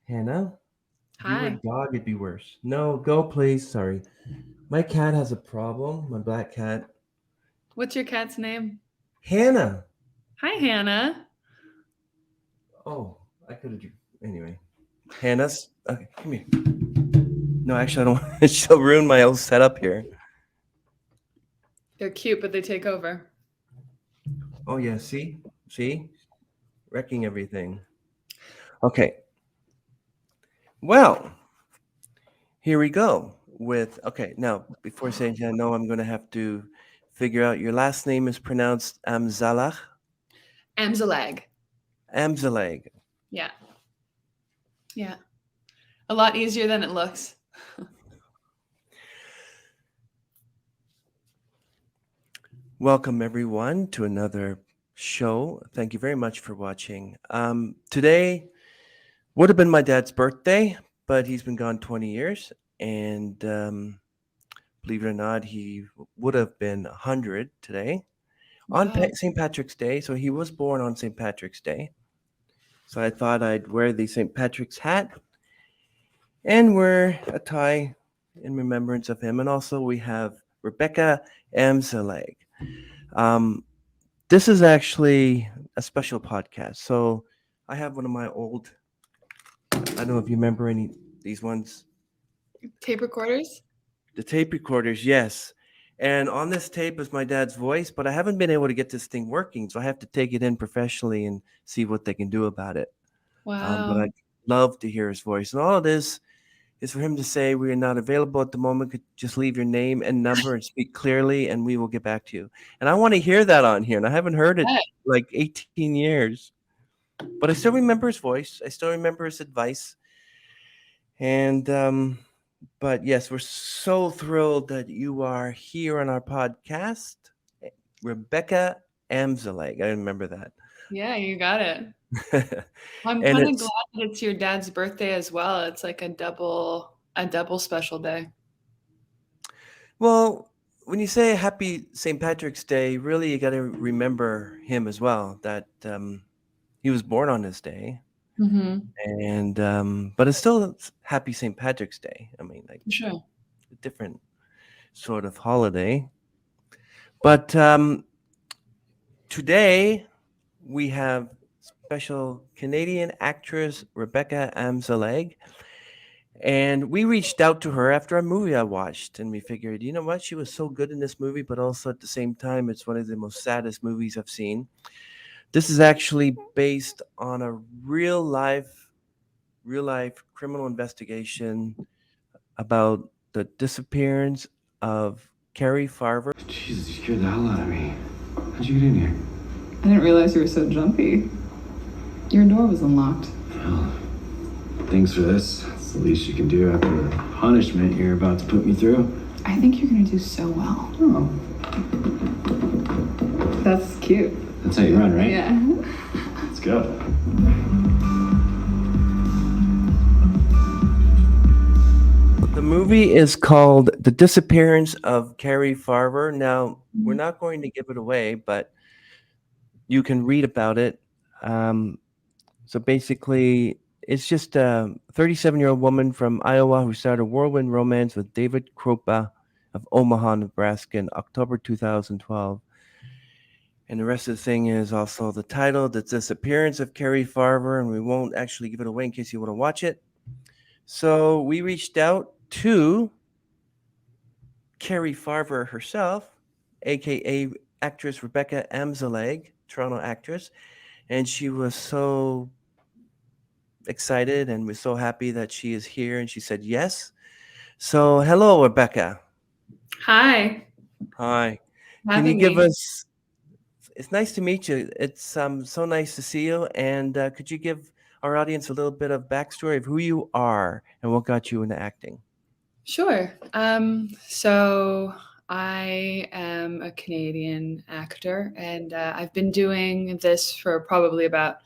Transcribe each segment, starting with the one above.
Hannah, if you were a Hi. dog, it'd be worse. No, go please. Sorry. My cat has a problem. My black cat. What's your cat's name? Hannah. Hi, Hannah. Oh, I could have. Anyway. Hannah's. Okay, come here. No, actually, I don't want She'll ruin my whole setup here. They're cute, but they take over. Oh, yeah. See? See? Wrecking everything. Okay. Well, here we go with. Okay, now, before saying I know I'm going to have to figure out your last name is pronounced Amzallag. Amzallag. Amzallag. Yeah. Yeah. A lot easier than it looks. Welcome, everyone, to another show. Thank you very much for watching. Today would have been my dad's birthday, but he's been gone 20 years. And believe it or not, he would have been 100 today on Wow. St. Patrick's Day. So he was born on St. Patrick's Day. So I thought I'd wear the St. Patrick's hat and wear a tie in remembrance of him. And also, we have Rebecca Amzallag. Um, This is actually a special podcast. So I have one of my old, I don't know if you remember any these ones, Tape recorders? the tape recorders, yes. And on this tape is my dad's voice, but I haven't been able to get this thing working. So I have to take it in professionally and see what they can do about it. But Wow. I'd love to hear his voice. And all it is for him to say, we are not available at the moment. Could just leave your name and number and speak clearly, and we will get back to you. And I want to hear that on here. And I haven't heard it Yeah. like 18 years. But I still remember his voice. I still remember his advice. And but yes, we're so thrilled that you are here on our podcast, Rebecca Amzallag. I remember Yeah, you got it. that. I'm And kind of glad it's that it's your dad's birthday as well. It's like a double special day. well, when you say Happy St. Patrick's Day, really you got to remember him as well. That he was born on this day, Mm-hmm. and but it's still Happy St. Patrick's Day. I mean, like For sure. a different sort of holiday. But today we have special Canadian actress Rebecca Amzallag. And we reached out to her after a movie I watched, and we figured, you know what, she was so good in this movie, but also at the same time, it's one of the most saddest movies I've seen. This is actually based on a real life criminal investigation about the disappearance of Cari Farver. Jesus, you scared the hell out of me. How'd you get in here? I didn't realize you were so jumpy. Your door was unlocked. Well, thanks for this. It's the least you can do after the punishment you're about to put me through. I think you're gonna do so well. Oh, That's cute. that's how you run, right? Yeah. Let's go. The movie is called The Disappearance of Cari Farver. Now, we're not going to give it away, but you can read about it. So basically, it's just a 37-year-old woman from Iowa who started a whirlwind romance with David Kropa of Omaha, Nebraska in October 2012. And the rest of the thing is also the title, The Disappearance of Cari Farver, and we won't actually give it away in case you want to watch it. So we reached out to Cari Farver herself, aka actress Rebecca Amzallag, Toronto actress, and she was so excited and we're so happy that she is here and she said yes. So hello, Rebecca. Hi. Hi. Can you Having give me. us it's nice to meet you. It's so nice to see you. And could you give our audience a little bit of backstory of who you are and what got you into acting? Sure. So I am a Canadian actor, and I've been doing this for probably about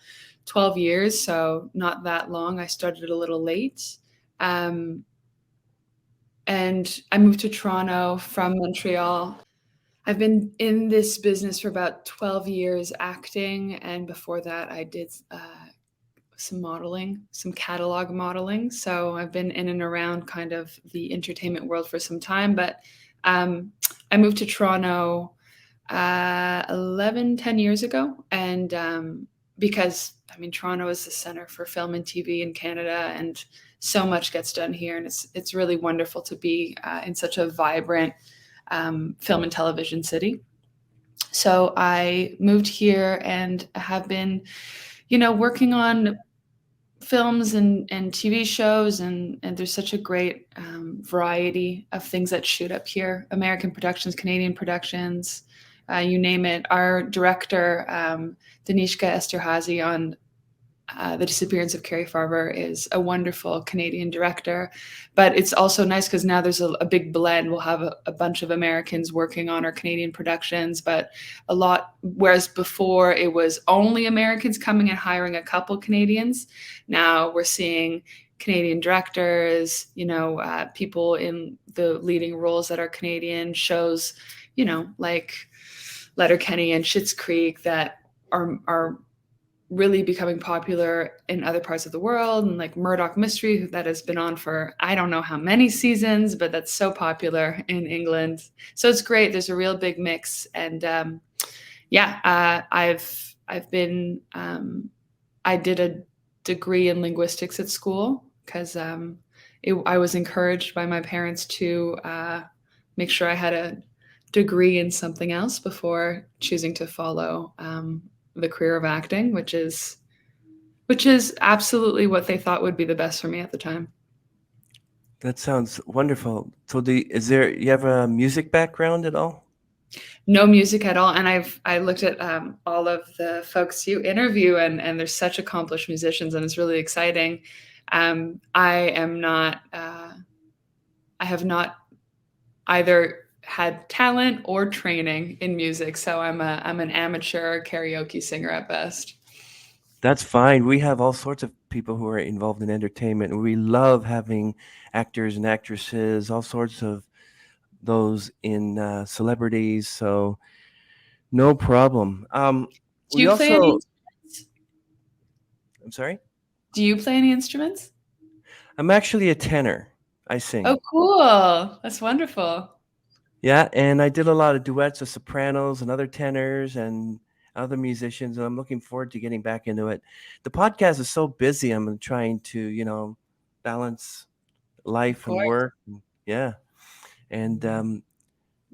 12 years, so not that long. I started a little late. Um, and I moved to Toronto from Montreal. I've been in this business for about 12 years acting, and before that, I did some modeling, some catalog modeling. So I've been in and around kind of the entertainment world for some time, but I moved to Toronto 10 years ago. And because, I mean, Toronto is the center for film and TV in Canada, and so much gets done here. And it's really wonderful to be in such a vibrant film and television city. So I moved here and have been, working on films and TV shows, and there's such a great variety of things that shoot up here. American productions, Canadian productions, you name it. Our director, Danishka Esterhazy, on The Disappearance of Cari Farver, is a wonderful Canadian director. But it's also nice because now there's a big blend. We'll have a bunch of Americans working on our Canadian productions, but a lot, whereas before it was only Americans coming and hiring a couple Canadians, now we're seeing Canadian directors, people in the leading roles that are Canadian, shows, like Letterkenny and Schitt's Creek that are really becoming popular in other parts of the world, and like Murdoch Mystery that has been on for I don't know how many seasons, but that's so popular in England. So it's great. There's a real big mix, and I've been I did a degree in linguistics at school because I was encouraged by my parents to make sure I had a degree in something else before choosing to follow the career of acting, which is absolutely what they thought would be the best for me at the time. That sounds wonderful. So you have a music background at all? No music at all. And I looked at all of the folks you interview, and they're such accomplished musicians, and it's really exciting. I have not either had talent or training in music, so I'm an amateur karaoke singer at best. That's fine. We have all sorts of people who are involved in entertainment, and we love having actors and actresses, all sorts of those in celebrities. So no problem. Do you play any instruments? I'm sorry? Do you play any instruments? I'm actually a tenor. I sing. Oh, cool. That's wonderful. Yeah, and I did a lot of duets with sopranos and other tenors and other musicians, and I'm looking forward to getting back into it. The podcast is so busy. I'm trying to, balance life and work. Yeah. And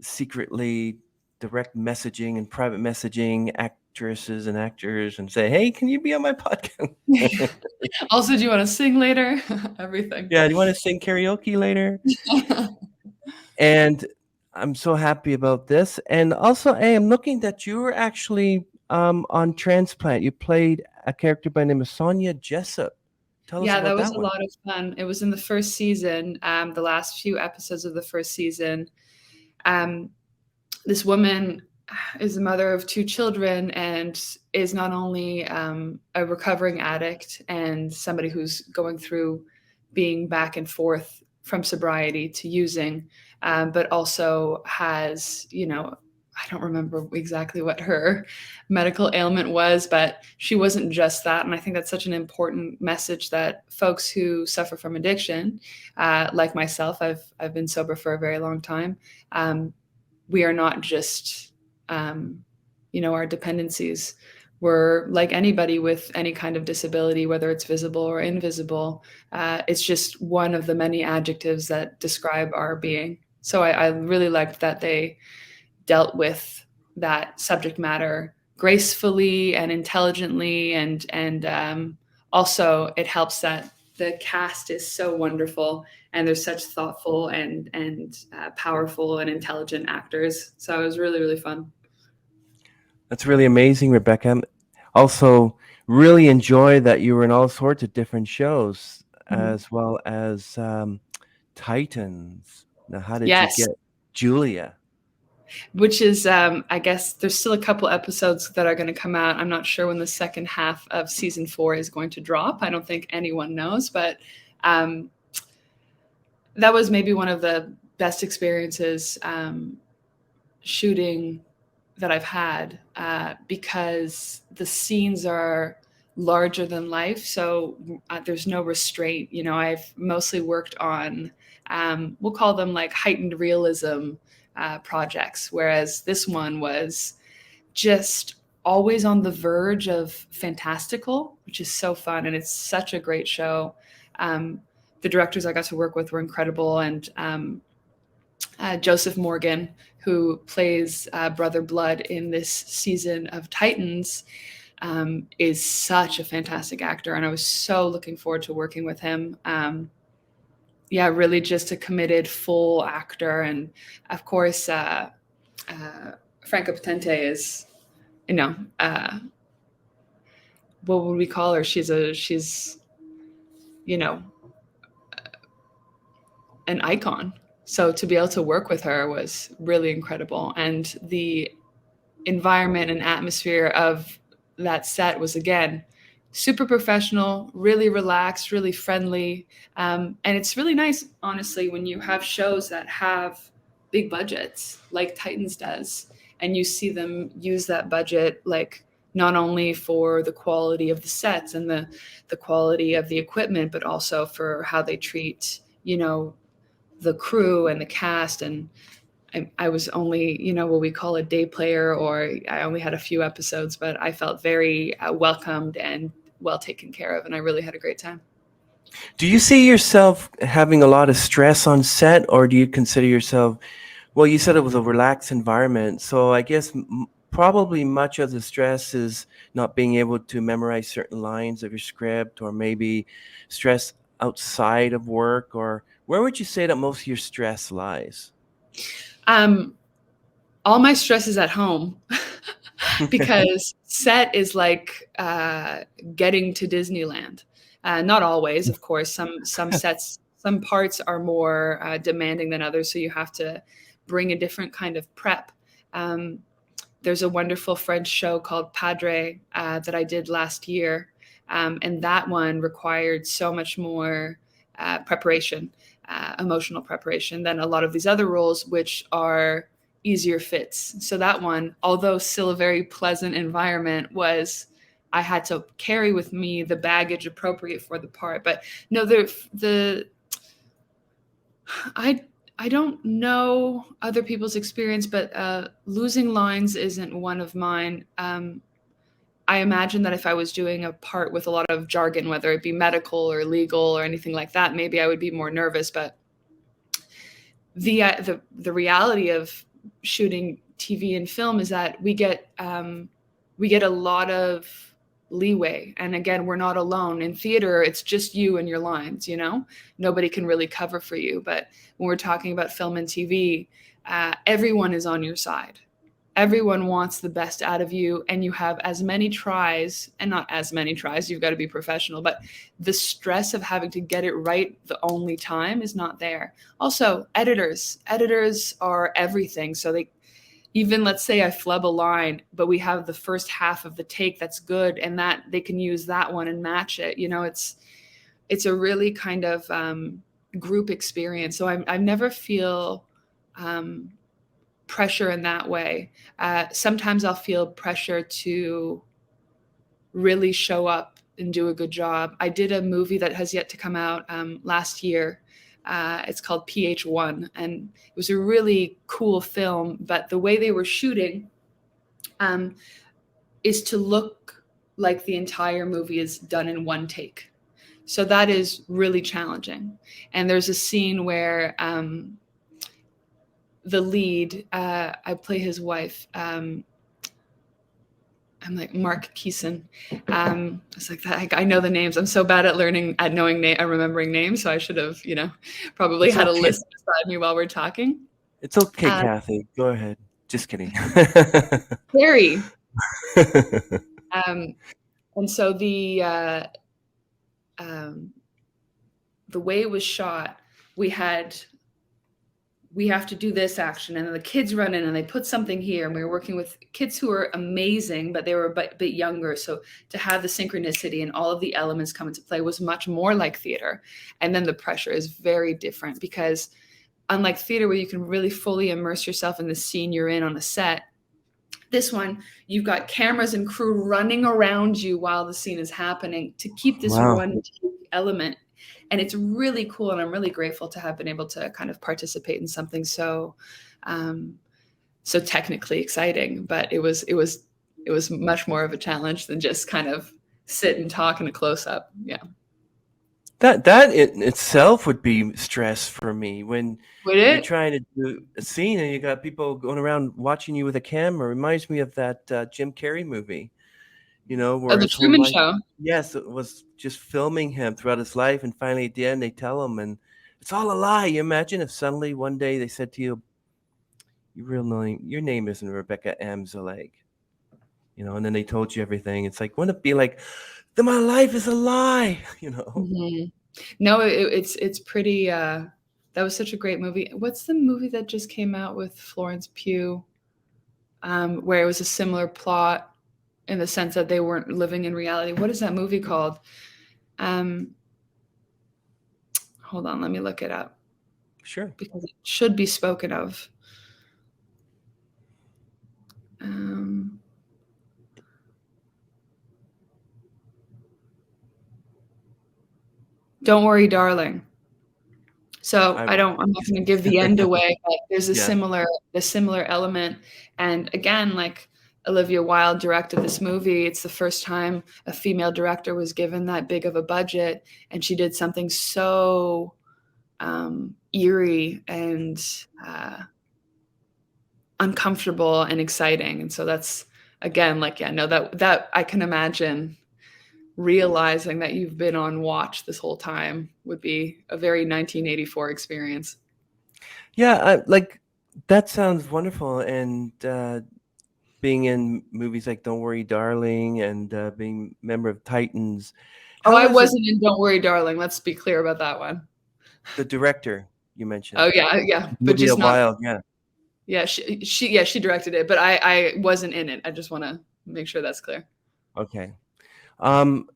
secretly direct messaging and private messaging actresses and actors and say, hey, can you be on my podcast? Also, do you want to sing later? Everything. Yeah, do you want to sing karaoke later? And I'm so happy about this. And also, hey, I'm looking that you were actually on Transplant. You played a character by the name of Sonia Jessup. Tell us about that was that a one. lot of fun. It was in the first season, the last few episodes of the first season. This woman is the mother of 2 children and is not only a recovering addict and somebody who's going through being back and forth from sobriety to using, but also has, I don't remember exactly what her medical ailment was, but she wasn't just that. And I think that's such an important message that folks who suffer from addiction, like myself, I've been sober for a very long time. We are not just, our dependencies. We're like anybody with any kind of disability, whether it's visible or invisible. It's just one of the many adjectives that describe our being. So I really liked that they dealt with that subject matter gracefully and intelligently, and also it helps that the cast is so wonderful and there's such thoughtful and powerful and intelligent actors. So it was really, really fun. That's really amazing, Rebecca. Also, really enjoy that you were in all sorts of different shows, as well as Titans. Now, how did you get Julia? Which is, I guess there's still a couple episodes that are going to come out. I'm not sure when the second half of season 4 is going to drop. I don't think anyone knows, but that was maybe one of the best experiences shooting that I've had, because the scenes are larger than life. So there's no restraint. You know, I've mostly worked on, we'll call them like heightened realism projects, whereas this one was just always on the verge of fantastical, which is so fun. And it's such a great show. The directors I got to work with were incredible. And Joseph Morgan, who plays Brother Blood in this season of Titans, is such a fantastic actor. And I was so looking forward to working with him. Yeah, really just a committed full actor. And of course, Franca Potente is, you know, what would we call her? She's, you know, an icon. So to be able to work with her was really incredible. And the environment and atmosphere of that set was, again, super professional, really relaxed, really friendly. And it's really nice, honestly, when you have shows that have big budgets like Titans does, and you see them use that budget, like not only for the quality of the sets and the quality of the equipment, but also for how they treat, you know, the crew and the cast. And I was only, you know, what we call a day player, or I only had a few episodes, but I felt very welcomed and well taken care of. And I really had a great time. Do you see yourself having a lot of stress on set, or do you consider yourself, well, you said it was a relaxed environment. So I guess probably much of the stress is not being able to memorize certain lines of your script, or maybe stress outside of work, or where would you say that most of your stress lies? All my stress is at home because set is like getting to Disneyland. Not always, of course. Some sets, some parts are more demanding than others, so you have to bring a different kind of prep. There's a wonderful French show called Padre that I did last year, and that one required so much more preparation, emotional preparation, than a lot of these other roles, which are easier fits. So that one, although still a very pleasant environment, I had to carry with me the baggage appropriate for the part. But no, I don't know other people's experience, but losing lines isn't one of mine. I imagine that if I was doing a part with a lot of jargon, whether it be medical or legal or anything like that, maybe I would be more nervous. But the reality of shooting TV and film is that we get a lot of leeway. And again, we're not alone. In theater, it's just you and your lines, you know? Nobody can really cover for you. But when we're talking about film and TV, everyone is on your side. Everyone wants the best out of you, and you have as many tries, and not as many tries, you've got to be professional, but the stress of having to get it right the only time is not there. Also, editors are everything. So they, even let's say I flub a line, but we have the first half of the take that's good, and that they can use that one and match it. You know, it's a really kind of group experience. So I never feel pressure in that way. Sometimes I'll feel pressure to really show up and do a good job. I did a movie that has yet to come out last year. It's called PH1, and it was a really cool film, but the way they were shooting is to look like the entire movie is done in one take. So that is really challenging. And there's a scene where the lead, I play his wife. I'm like Mark Keeson. It's like that. I know the names. I'm so bad at remembering names. So I should have, probably had a list beside me while we're talking. It's okay, Kathy. Go ahead. Just kidding. Carrie. And so the way it was shot, we have to do this action, and then the kids run in and they put something here, and we were working with kids who are amazing, but they were a bit younger. So to have the synchronicity and all of the elements come into play was much more like theater. And then the pressure is very different, because unlike theater, where you can really fully immerse yourself in the scene you're in on a set, This one, you've got cameras and crew running around you while the scene is happening to keep this Wow. one element. And it's really cool. And I'm really grateful to have been able to kind of participate in something so technically exciting. But it was much more of a challenge than just kind of sit and talk in a close up. Yeah. That in itself would be stress for me when Would you're it? trying to do a scene and you got people going around watching you with a camera. Reminds me of that Jim Carrey movie, Oh, where the his whole Truman life, Show. yes, it was just filming him throughout his life, and finally at the end they tell him, and it's all a lie. You imagine if suddenly one day they said to you, your name isn't Rebecca Amzallag, and then they told you everything. It's like, wouldn't it be like, then my life is a lie, Mhm. No, it's pretty. That was such a great movie. What's the movie that just came out with Florence Pugh, where it was a similar plot in the sense that they weren't living in reality? What is that movie called? Hold on, let me look it up Sure. because it should be spoken of. Don't Worry, Darling. So I'm not going to give the end away, but there's a Yeah. similar element. And again, like Olivia Wilde directed this movie. It's the first time a female director was given that big of a budget, and she did something so eerie and uncomfortable and exciting. And so that's again, like, yeah, no, that I can imagine realizing that you've been on watch this whole time would be a very 1984 experience. Yeah, that sounds wonderful. And being in movies like Don't Worry, Darling, and being member of Titans. I wasn't in Don't Worry, Darling. Let's be clear about that one. The director you mentioned. Oh yeah, but Olivia just not. Wilde, yeah. Yeah, she directed it, but I wasn't in it. I just want to make sure that's clear. Okay.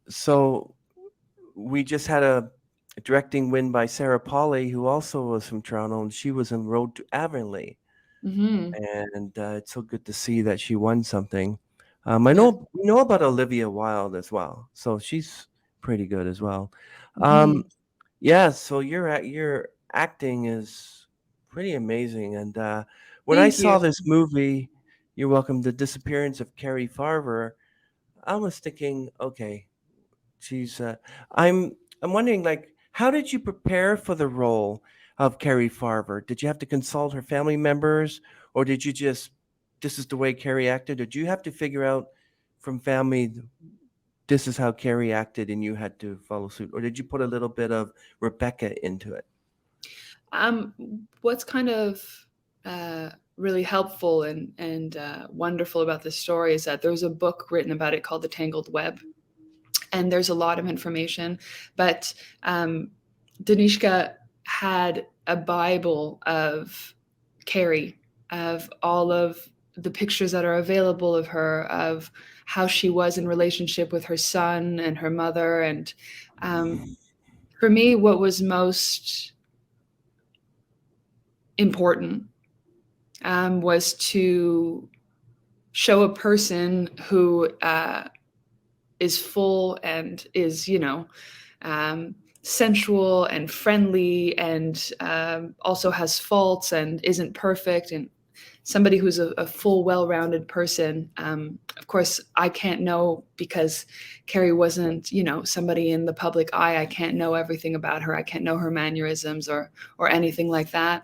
So we just had a directing win by Sarah Polley, who also was from Toronto, and she was in Road to Avonlea. Mm-hmm. And it's so good to see that she won something. We know about Olivia Wilde as well, so she's pretty good as well. Mm-hmm. Yeah, so your acting is pretty amazing. And when I Thank saw you. this movie, you're welcome, The Disappearance of Cari Farver, I was thinking, okay, she's. I'm wondering, like, how did you prepare for the role of Cari Farver? Did you have to consult her family members, or did you just, this is the way Cari acted? Did you have to figure out from family, this is how Cari acted, and you had to follow suit, or did you put a little bit of Rebecca into it? What's kind of really helpful and wonderful about this story is that there was a book written about it called The Tangled Web, and there's a lot of information. But Danishka had a Bible of Cari, of all of the pictures that are available of her, of how she was in relationship with her son and her mother. And for me, what was most important was to show a person who is full and is, sensual and friendly, and also has faults and isn't perfect, and somebody who's a full, well-rounded person. Of course, I can't know, because Cari wasn't, somebody in the public eye. I can't know everything about her. I can't know her mannerisms or anything like that.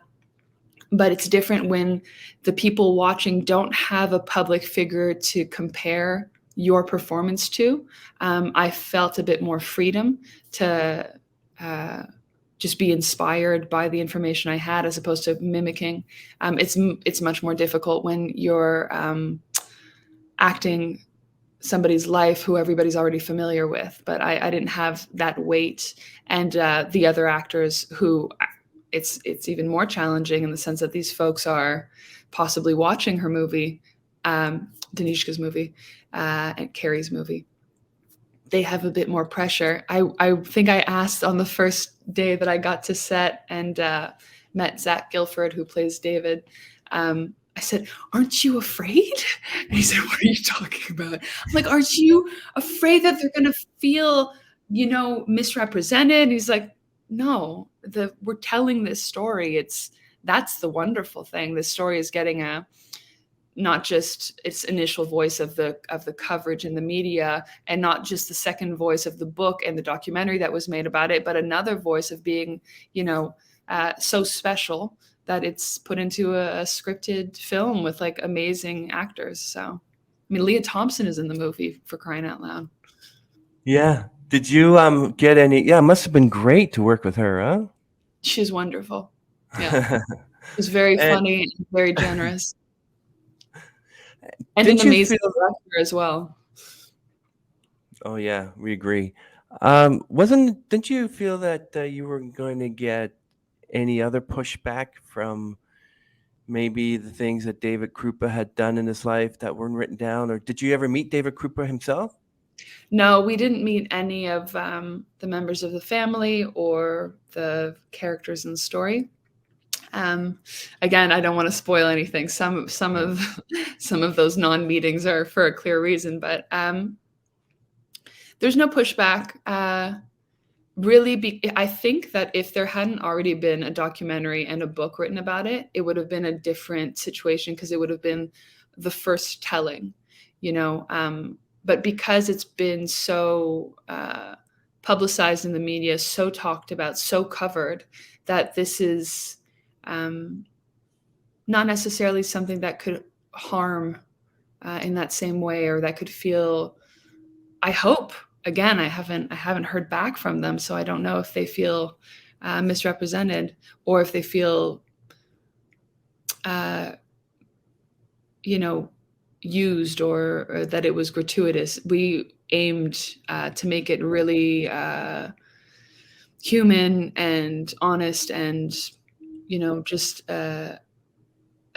But it's different when the people watching don't have a public figure to compare your performance to. I felt a bit more freedom to just be inspired by the information I had, as opposed to mimicking. It's much more difficult when you're acting somebody's life who everybody's already familiar with. But I didn't have that weight. And the other actors who, it's even more challenging in the sense that these folks are possibly watching her movie, Danishka's movie, and Cari's movie. They have a bit more pressure. I think I asked on the first day that I got to set and met Zach Gilford, who plays David. I said, "Aren't you afraid?" And he said, "What are you talking about?" I'm like, "Aren't you afraid that they're gonna feel, misrepresented?" And he's like, "No, we're telling this story. That's the wonderful thing. This story is getting not just its initial voice of the coverage in the media, and not just the second voice of the book and the documentary that was made about it, but another voice of being, so special that it's put into a scripted film with like amazing actors." So, I mean, Leah Thompson is in the movie, for crying out loud. Yeah. Did you get any? Yeah, it must have been great to work with her, huh? She's wonderful. Yeah, she's very And funny and very generous, and an didn't you amazing feel? director as well. Oh yeah, we agree. Didn't you feel that you were going to get any other pushback from maybe the things that David Krupa had done in his life that weren't written down, or did you ever meet David Krupa himself? No, we didn't meet any of the members of the family or the characters in the story. Um, Again, I don't want to spoil anything. Some Yeah. of some of those non-meetings are for a clear reason, but there's no pushback. Really, I think that if there hadn't already been a documentary and a book written about it, it would have been a different situation because it would have been the first telling, you know. But because it's been so publicized in the media, so talked about, so covered, that this is not necessarily something that could harm in that same way, or that could feel, I hope, again, I haven't heard back from them, so I don't know if they feel misrepresented, or if they feel uh, used, or that it was gratuitous. We aimed to make it really human and honest, and just a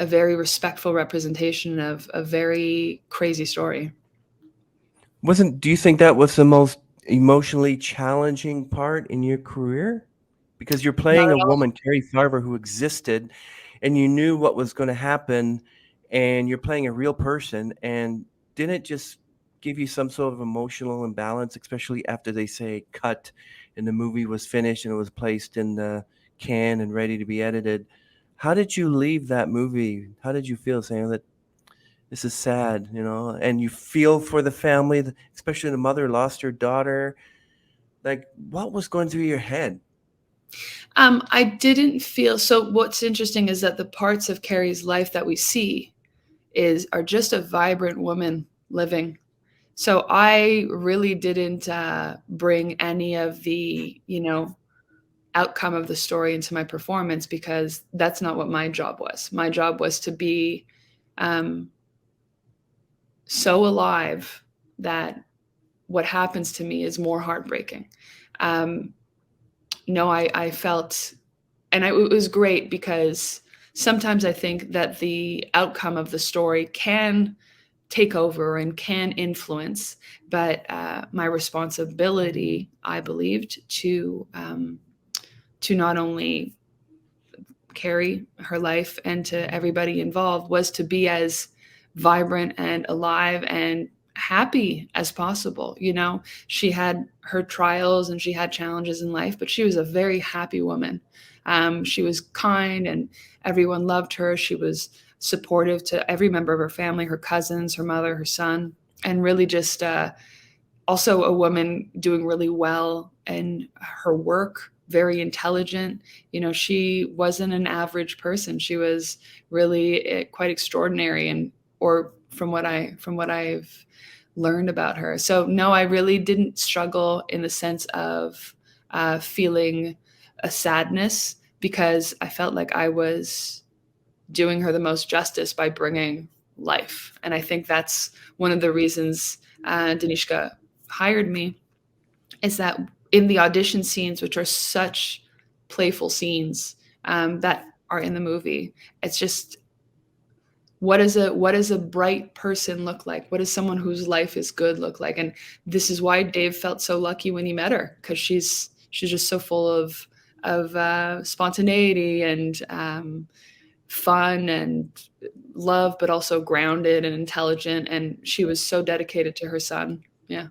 very respectful representation of a very crazy story. Do you think that was the most emotionally challenging part in your career? Because you're Not playing at a all. woman, Carrie Farver, who existed, and you knew what was going to happen, and you're playing a real person, and didn't it just give you some sort of emotional imbalance, especially after they say cut and the movie was finished and it was placed in the can and ready to be edited? How did you leave that movie? How did you feel saying that this is sad, and you feel for the family, especially the mother lost her daughter? Like, what was going through your head? I didn't feel so. What's interesting is that the parts of Carrie's life that we see are just a vibrant woman living. So I really didn't bring any of the outcome of the story into my performance, because that's not what my job was. My job was to be um, so alive that what happens to me is more heartbreaking. Um, no, I felt, and it was great, because sometimes I think that the outcome of the story can take over and can influence, but my responsibility, I believed, to not only Carrie, her life, and to everybody involved, was to be as vibrant and alive and happy as possible. She had her trials and she had challenges in life, but she was a very happy woman. She was kind and everyone loved her. She was supportive to every member of her family, her cousins, her mother, her son, and really just also a woman doing really well in her work, very intelligent. She wasn't an average person. She was really quite extraordinary, and or from what I've learned about her. So no, I really didn't struggle in the sense of feeling a sadness, because I felt like I was doing her the most justice by bringing life. And I think that's one of the reasons Danishka hired me, is that in the audition scenes, which are such playful scenes that are in the movie, it's just, what does a bright person look like? What does someone whose life is good look like? And this is why Dave felt so lucky when he met her, because she's just so full of spontaneity and fun and love, but also grounded and intelligent. And she was so dedicated to her son. Yeah.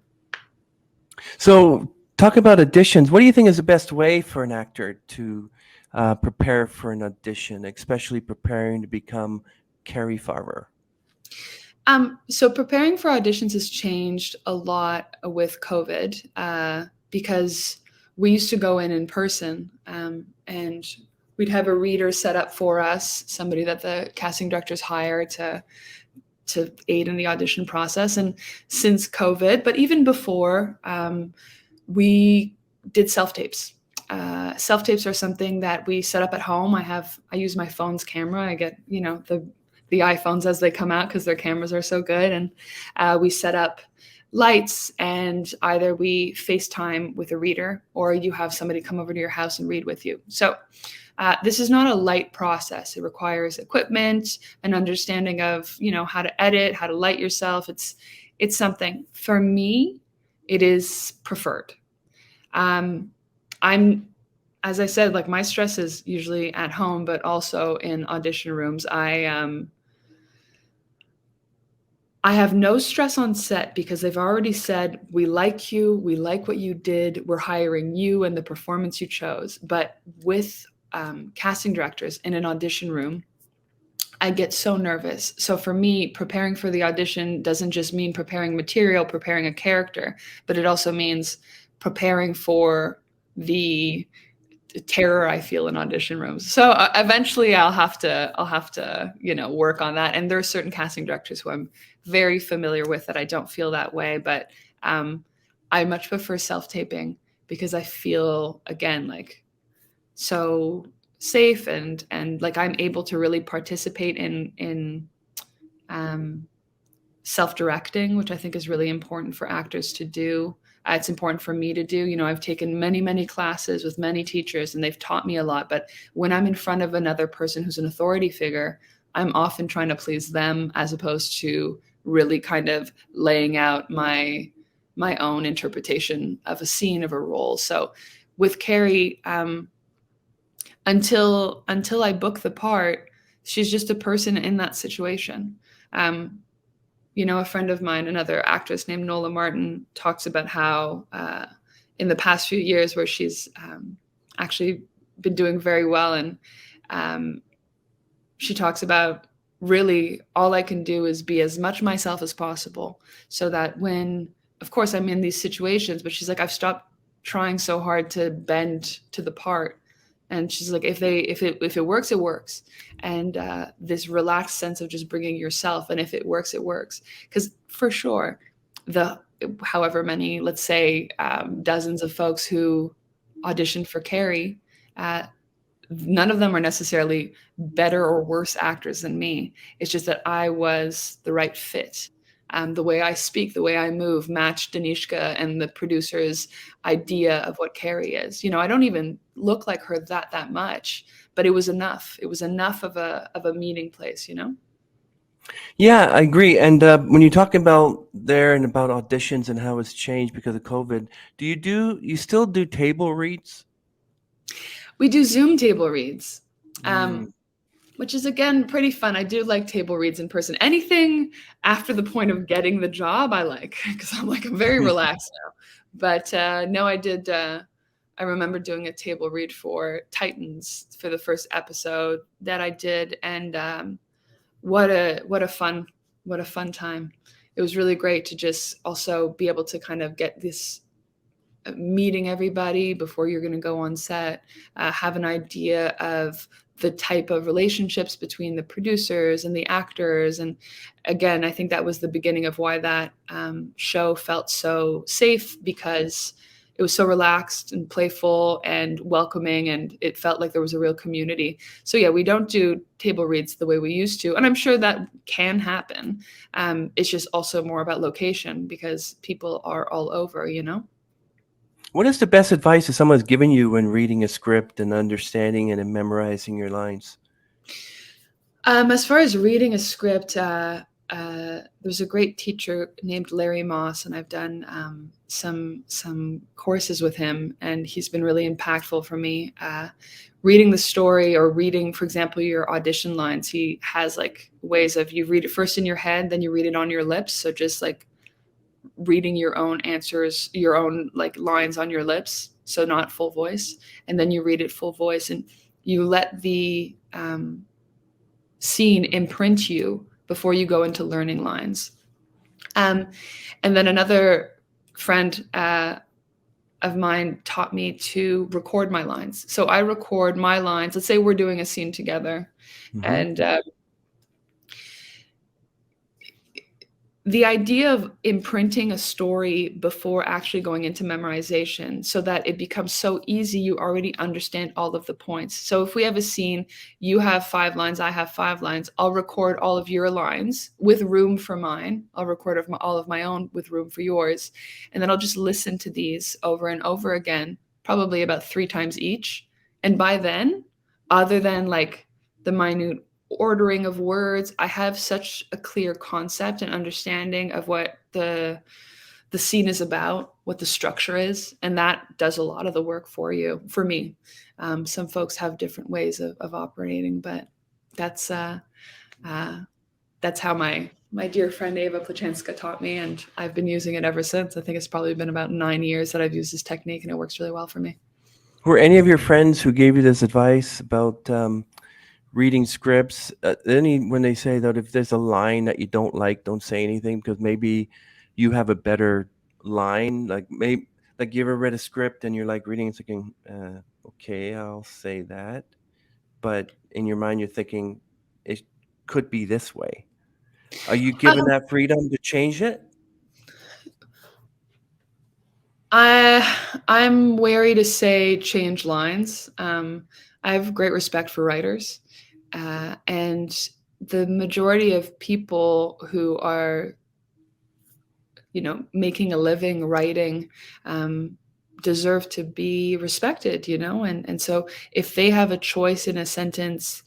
So, talk about auditions. What do you think is the best way for an actor to prepare for an audition, especially preparing to become Cari Farver? So preparing for auditions has changed a lot with COVID because we used to go in person and we'd have a reader set up for us, somebody that the casting directors hire to aid in the audition process. And since COVID, but even before, we did self-tapes. Self-tapes are something that we set up at home. I use my phone's camera. I get, the iPhones as they come out because their cameras are so good. And we set up lights and either we FaceTime with a reader or you have somebody come over to your house and read with you. So this is not a light process. It requires equipment, an understanding of, how to edit, how to light yourself. It's something. For me, it is preferred. As I said, like my stress is usually at home, but also in audition rooms. I have no stress on set because they've already said, we like you, we like what you did, we're hiring you and the performance you chose. But with casting directors in an audition room, I get so nervous. So for me, preparing for the audition doesn't just mean preparing material, preparing a character, but it also means preparing for the terror I feel in audition rooms. So eventually I'll have to, work on that. And there are certain casting directors who I'm very familiar with that I don't feel that way, but I much prefer self-taping because I feel, again, like so safe and like I'm able to really participate in self-directing, which I think is really important for actors to do. It's important for me to do. I've taken many, many classes with many teachers and they've taught me a lot. But when I'm in front of another person who's an authority figure, I'm often trying to please them as opposed to really kind of laying out my own interpretation of a scene, of a role. So with Cari, until I book the part, she's just a person in that situation. A friend of mine, another actress named Nola Martin, talks about how in the past few years where she's actually been doing very well. And she talks about really all I can do is be as much myself as possible so that when, of course, I'm in these situations, but she's like, I've stopped trying so hard to bend to the part. And she's like, if it works, it works. And this relaxed sense of just bringing yourself. And if it works, it works. Because for sure, however many, let's say, dozens of folks who auditioned for Cari, none of them are necessarily better or worse actors than me. It's just that I was the right fit. The way I speak, the way I move matched Danishka and the producer's idea of what Cari is. I don't even look like her that much, but it was enough. It was enough of a meeting place, Yeah, I agree. And when you talk about about auditions and how it's changed because of COVID, you still do table reads? We do Zoom table reads. Which is, again, pretty fun. I do like table reads in person. Anything after the point of getting the job, I like, because I'm very relaxed now. But no, I did. I remember doing a table read for Titans for the first episode that I did, and what a fun time. It was really great to just also be able to kind of get this meeting everybody before you're going to go on set, have an idea of the type of relationships between the producers and the actors. And again, I think that was the beginning of why that show felt so safe, because it was so relaxed and playful and welcoming, and it felt like there was a real community. So yeah, we don't do table reads the way we used to, and I'm sure that can happen. It's just also more about location because people are all over, What is the best advice that someone's given you when reading a script and understanding and memorizing your lines? As far as reading a script, there's a great teacher named Larry Moss, and I've done some courses with him, and he's been really impactful for me. Reading the story or reading, for example, your audition lines, he has like ways of, you read it first in your head, then you read it on your lips. So just like reading your own answers, your own like lines on your lips, so not full voice, and then you read it full voice, and you let the scene imprint you before you go into learning lines. And then another friend of mine taught me to record my lines. So I record my lines. Let's say we're doing a scene together, and the idea of imprinting a story before actually going into memorization so that it becomes so easy, you already understand all of the points. So if we have a scene, you have 5 lines, I have 5 lines, I'll record all of your lines with room for mine. I'll record all of my own with room for yours. And then I'll just listen to these over and over again, probably about 3 times each. And by then, other than like the minute ordering of words, I have such a clear concept and understanding of what the scene is about, what the structure is, and that does a lot of the work for you, for me. Some folks have different ways of operating, but that's how my dear friend Eva Plachenska taught me, and I've been using it ever since. I think it's probably been about 9 years that I've used this technique, and it works really well for me. Were any of your friends who gave you this advice about reading scripts, when they say that if there's a line that you don't like, don't say anything because maybe you have a better line? Like maybe, like you ever read a script and you're like reading and thinking, okay, I'll say that, but in your mind you're thinking it could be this way. Are you given that freedom to change it? I'm wary to say change lines. I have great respect for writers. And the majority of people who are, making a living writing deserve to be respected, and so if they have a choice in a sentence,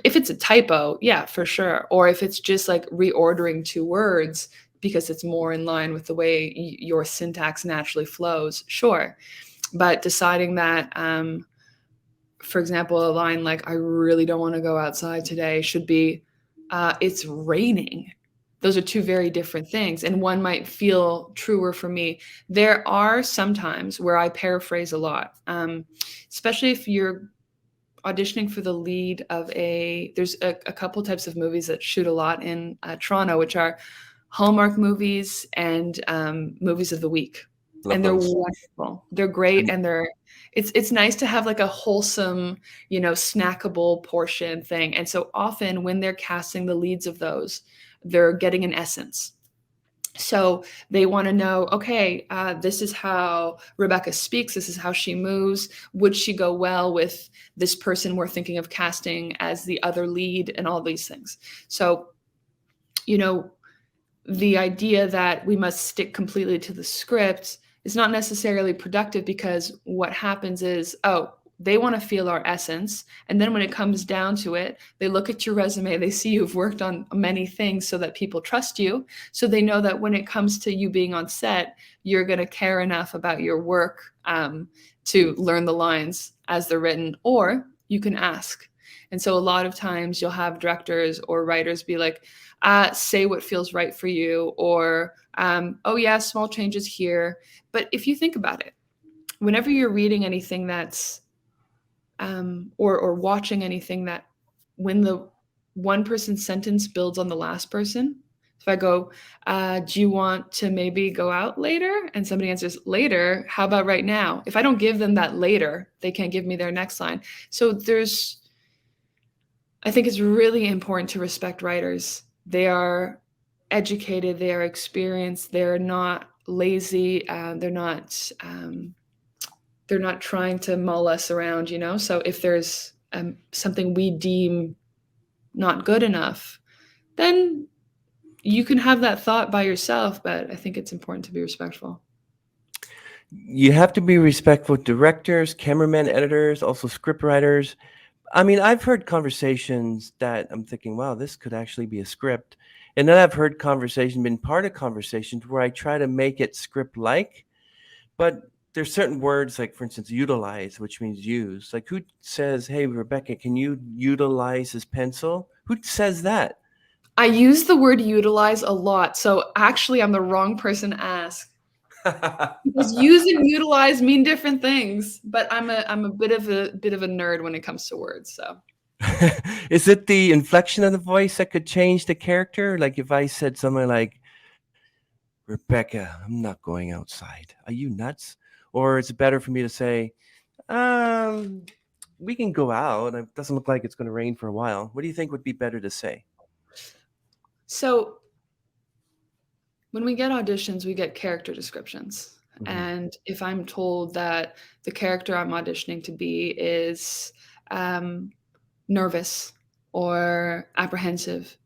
if it's a typo, yeah, for sure. Or if it's just like reordering 2 words because it's more in line with the way your syntax naturally flows, sure. But deciding that, for example, a line like, I really don't want to go outside today should be, it's raining. Those are 2 very different things. And one might feel truer for me. There are some times where I paraphrase a lot, especially if you're auditioning for the lead of there's a couple types of movies that shoot a lot in Toronto, which are Hallmark movies and movies of the week. And they're wonderful. They're great. And it's nice to have like a wholesome, snackable portion thing. And so often when they're casting the leads of those, they're getting an essence. So they want to know, okay, this is how Rebecca speaks. This is how she moves. Would she go well with this person we're thinking of casting as the other lead, and all these things. So, the idea that we must stick completely to the script is not necessarily productive, because what happens is, they want to feel our essence. And then when it comes down to it, they look at your resume, they see you've worked on many things so that people trust you. So they know that when it comes to you being on set, you're going to care enough about your work to learn the lines as they're written, or you can ask. And so a lot of times you'll have directors or writers be like, say what feels right for you, or, oh yeah, small changes here. But if you think about it, whenever you're reading anything that's, or watching anything that, when the one person's sentence builds on the last person, if I go, do you want to maybe go out later? And somebody answers later, how about right now? If I don't give them that later, they can't give me their next line. So I think it's really important to respect writers. They are educated, they are experienced, they're not lazy, they're not trying to mull us around, So if there's something we deem not good enough, then you can have that thought by yourself, but I think it's important to be respectful. You have to be respectful of directors, cameramen, editors, also script writers. I mean, I've heard conversations that I'm thinking, wow, this could actually be a script. And then I've heard been part of conversations where I try to make it script-like, but there's certain words, like for instance, utilize, which means use. Like who says, "Hey, Rebecca, can you utilize this pencil?" Who says that? I use the word utilize a lot, so actually I'm the wrong person to ask. Because use and utilize mean different things, but I'm a bit of a nerd when it comes to words, so. Is it the inflection of the voice that could change the character? Like if I said something like, "Rebecca, I'm not going outside. Are you nuts?" Or is it better for me to say, "We can go out. It doesn't look like it's going to rain for a while." What do you think would be better to say? So when we get auditions, we get character descriptions. Mhm. And if I'm told that the character I'm auditioning to be is nervous or apprehensive,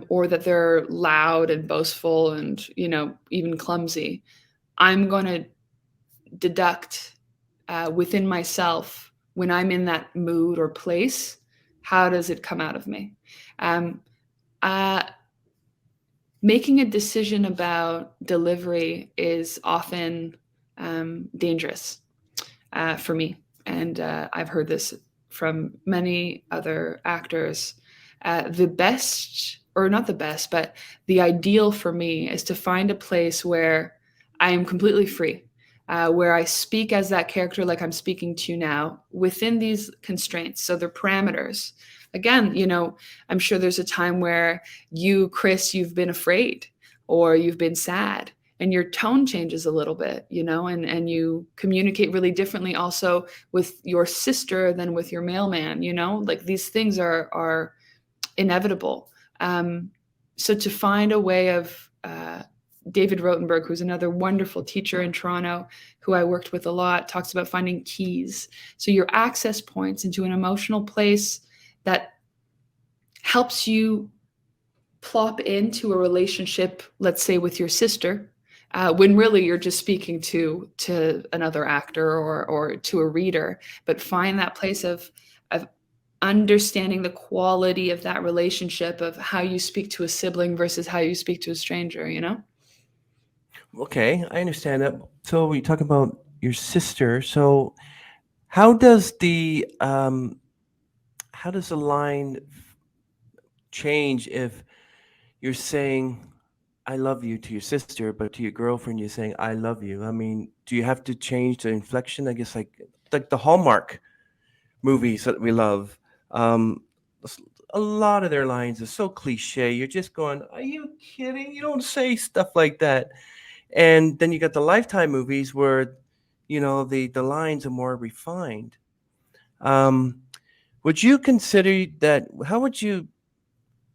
or that they're loud and boastful and, even clumsy, I'm going to deduct within myself when I'm in that mood or place, how does it come out of me? Um, Making a decision about delivery is often dangerous for me. And I've heard this from many other actors. The best, or not the best, but the ideal for me is to find a place where I am completely free, where I speak as that character like I'm speaking to you now within these constraints. So they're parameters. Again, I'm sure there's a time where you, Chris, you've been afraid or you've been sad and your tone changes a little bit, and you communicate really differently also with your sister than with your mailman, like these things are inevitable. So to find a way of, David Rotenberg, who's another wonderful teacher in Toronto, who I worked with a lot, talks about finding keys. So your access points into an emotional place that helps you plop into a relationship, let's say with your sister, when really you're just speaking to another actor or to a reader, but find that place of understanding the quality of that relationship, of how you speak to a sibling versus how you speak to a stranger, Okay, I understand that. So we talk about your sister. So how does the line change if you're saying "I love you" to your sister, but to your girlfriend you're saying "I love you"? I mean, do you have to change the inflection? I guess like the Hallmark movies that we love. Um, a lot of their lines are so cliche. You're just going, "Are you kidding? You don't say stuff like that." And then you got the Lifetime movies where, the lines are more refined. Um, would you consider that? How would you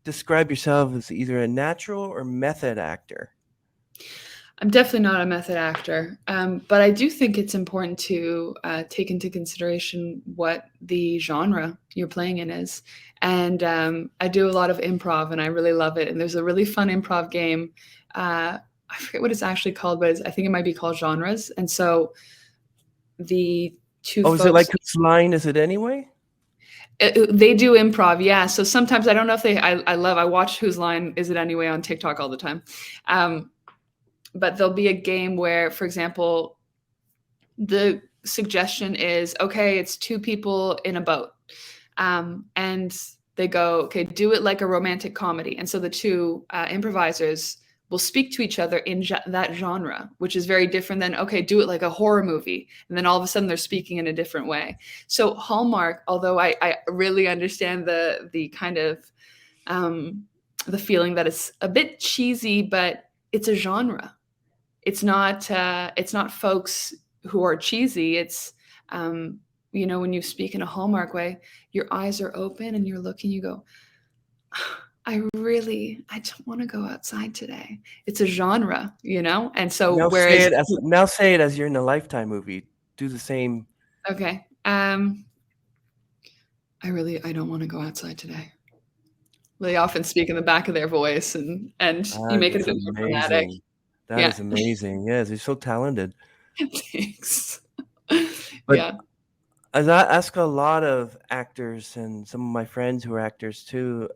describe yourself as either a natural or method actor? I'm definitely not a method actor, but I do think it's important to take into consideration what the genre you're playing in is. And I do a lot of improv, and I really love it. And there's a really fun improv game. I forget what it's actually called, but I think it might be called Genres. And so the two Oh, is it folks, like whose line is it anyway? they do improv, yeah. So sometimes I don't know if I watch Whose Line Is It Anyway on TikTok all the time. But there'll be a game where, for example, the suggestion is, okay, it's two people in a boat. And they go, okay, do it like a romantic comedy. And so the two improvisers will speak to each other in that genre, which is very different than, okay, do it like a horror movie. And then all of a sudden they're speaking in a different way. So Hallmark, although I really understand the kind of the feeling that it's a bit cheesy, but it's a genre. It's not folks who are cheesy. It's when you speak in a Hallmark way, your eyes are open and you're looking, you go, I don't want to go outside today. It's a genre, And so whereas Now say it as you're in a Lifetime movie. Do the same. okay, I don't want to go outside today. They often speak in the back of their voice, and you make it a bit more dramatic. That is amazing. Yes, you're so talented. Thanks. But Yeah. as I ask a lot of actors and some of my friends who are actors too,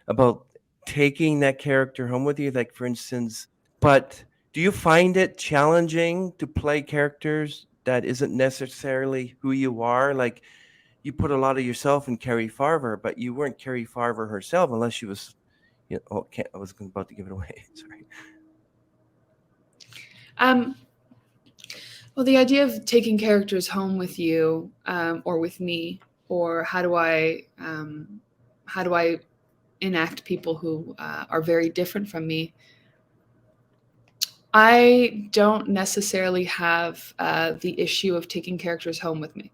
about taking that character home with you? Like, for instance, but do you find it challenging to play characters that isn't necessarily who you are? Like, you put a lot of yourself in Cari Farver, but you weren't Cari Farver herself unless she was, I was about to give it away. Sorry. Well, the idea of taking characters home with you, or with me, or how do I enact people who are very different from me? I don't necessarily have the issue of taking characters home with me.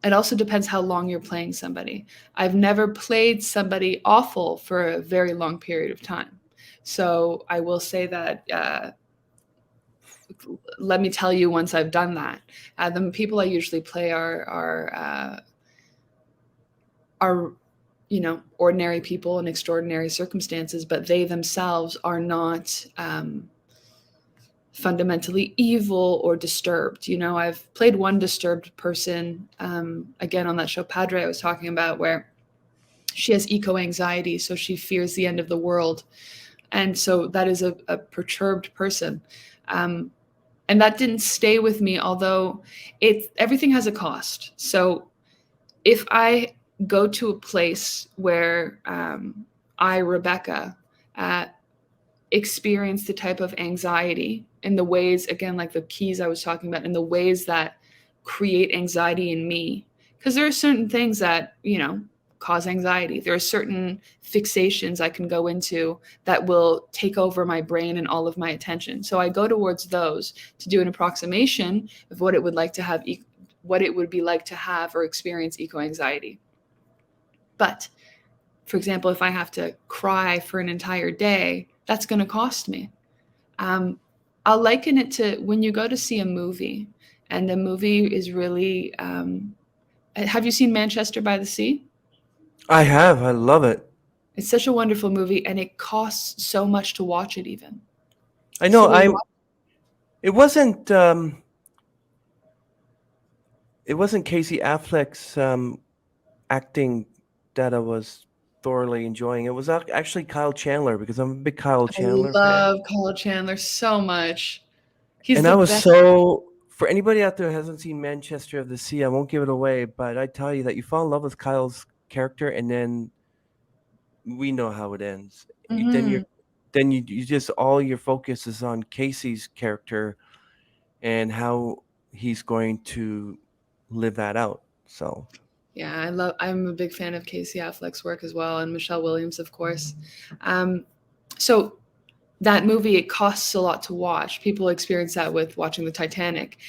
It also depends how long you're playing somebody. I've never played somebody awful for a very long period of time. So I will say that, let me tell you, once I've done that, the people I usually play are ordinary people in extraordinary circumstances, but they themselves are not fundamentally evil or disturbed. I've played one disturbed person, again, on that show Padre I was talking about, where she has eco-anxiety, so she fears the end of the world. And so that is a perturbed person. And that didn't stay with me, although everything has a cost. So if I go to a place where I, Rebecca, experience the type of anxiety in the ways, again, like the keys I was talking about, in the ways that create anxiety in me, because there are certain things that, cause anxiety. There are certain fixations I can go into that will take over my brain and all of my attention. So I go towards those to do an approximation of what it would be like to have or experience eco-anxiety. But, for example, if I have to cry for an entire day, that's going to cost me. I'll liken it to when you go to see a movie, and the movie is really, have you seen Manchester by the Sea? I have. I love it. It's such a wonderful movie, and it costs so much to watch it even. I know. So It wasn't. It wasn't Casey Affleck's acting that I was thoroughly enjoying. It was actually Kyle Chandler, because I'm a big Kyle I Chandler fan. love Kyle Chandler so much. He's And the I was best. for anybody out there who hasn't seen Manchester of the Sea, I won't give it away, but I tell you that you fall in love with Kyle's character, and then we know how it ends. Mhm. Then you just, all your focus is on Casey's character and how he's going to live that out. So Yeah, I'm a big fan of Casey Affleck's work as well, and Michelle Williams, of course. So that movie, it costs a lot to watch. People experience that with watching the Titanic.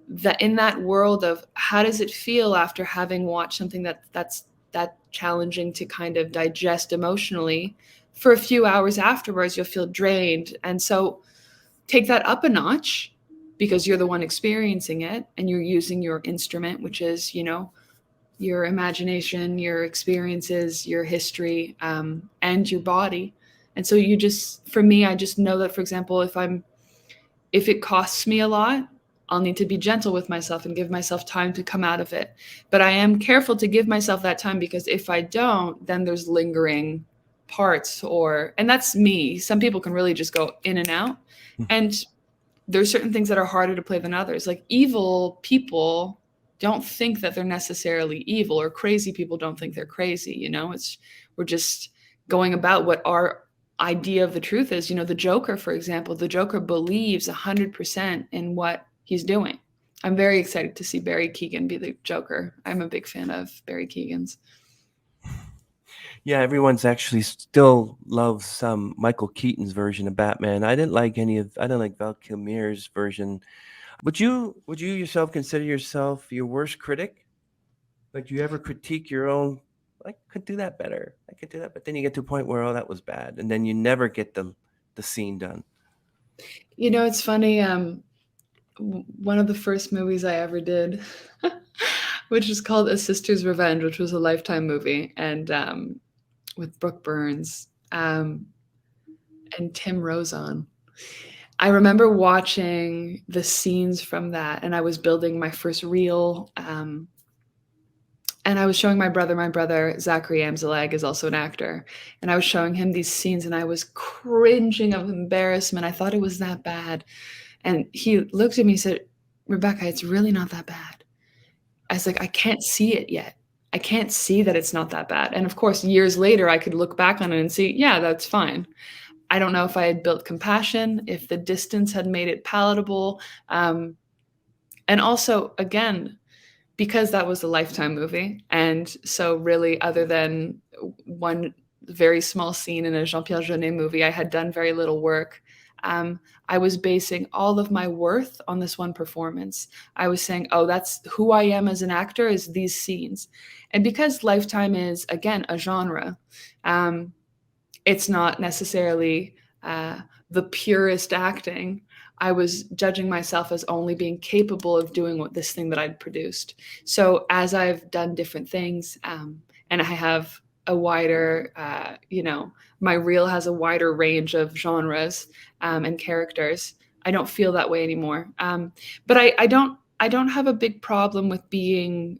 That in that world of how does it feel after having watched something that's that challenging to kind of digest emotionally, for a few hours afterwards, you'll feel drained. And so take that up a notch, because you're the one experiencing it and you're using your instrument, which is, your imagination, your experiences, your history, and your body. And so for me, I just know that, for example, if it costs me a lot, I'll need to be gentle with myself and give myself time to come out of it. But I am careful to give myself that time, because if I don't, then there's lingering parts, and that's me. Some people can really just go in and out. And there's certain things that are harder to play than others. Like, evil people don't think that they're necessarily evil, or crazy people don't think they're crazy. We're just going about what our idea of the truth is. The Joker, for example, the Joker believes 100% in what he's doing. I'm very excited to see Barry Keoghan be the Joker. I'm a big fan of Barry Keoghan's. yeah, everyone's actually still loves Michael Keaton's version of Batman. I didn't like Val Kilmer's version. Would you yourself consider yourself your worst critic? Like, do you ever critique your own? I could do that better. I could do that, but then you get to a point where, oh, that was bad, and then you never get the scene done. It's funny. One of the first movies I ever did, which is called A Sister's Revenge, which was a Lifetime movie, and with Brooke Burns and Tim Rozon. I remember watching the scenes from that, and I was building my first reel, and and I was showing my brother, Zachary Amzallag, is also an actor. And I was showing him these scenes and I was cringing of embarrassment. I thought it was that bad. And he looked at me and said, Rebecca, it's really not that bad. I was like, I can't see it yet. I can't see that it's not that bad. And of course, years later, I could look back on it and see, yeah, that's fine. I don't know if I had built compassion, if the distance had made it palatable. And also, again, because that was a Lifetime movie. And so really, other than one very small scene in a Jean-Pierre Jeunet movie, I had done very little work. I was basing all of my worth on this one performance. I was saying, oh, that's who I am as an actor, is these scenes. And because Lifetime is, again, a genre, it's not necessarily the purest acting. I was judging myself as only being capable of doing this thing that I'd produced. So as I've done different things, and I have a wider, my reel has a wider range of genres and characters, I don't feel that way anymore. But I don't have a big problem with being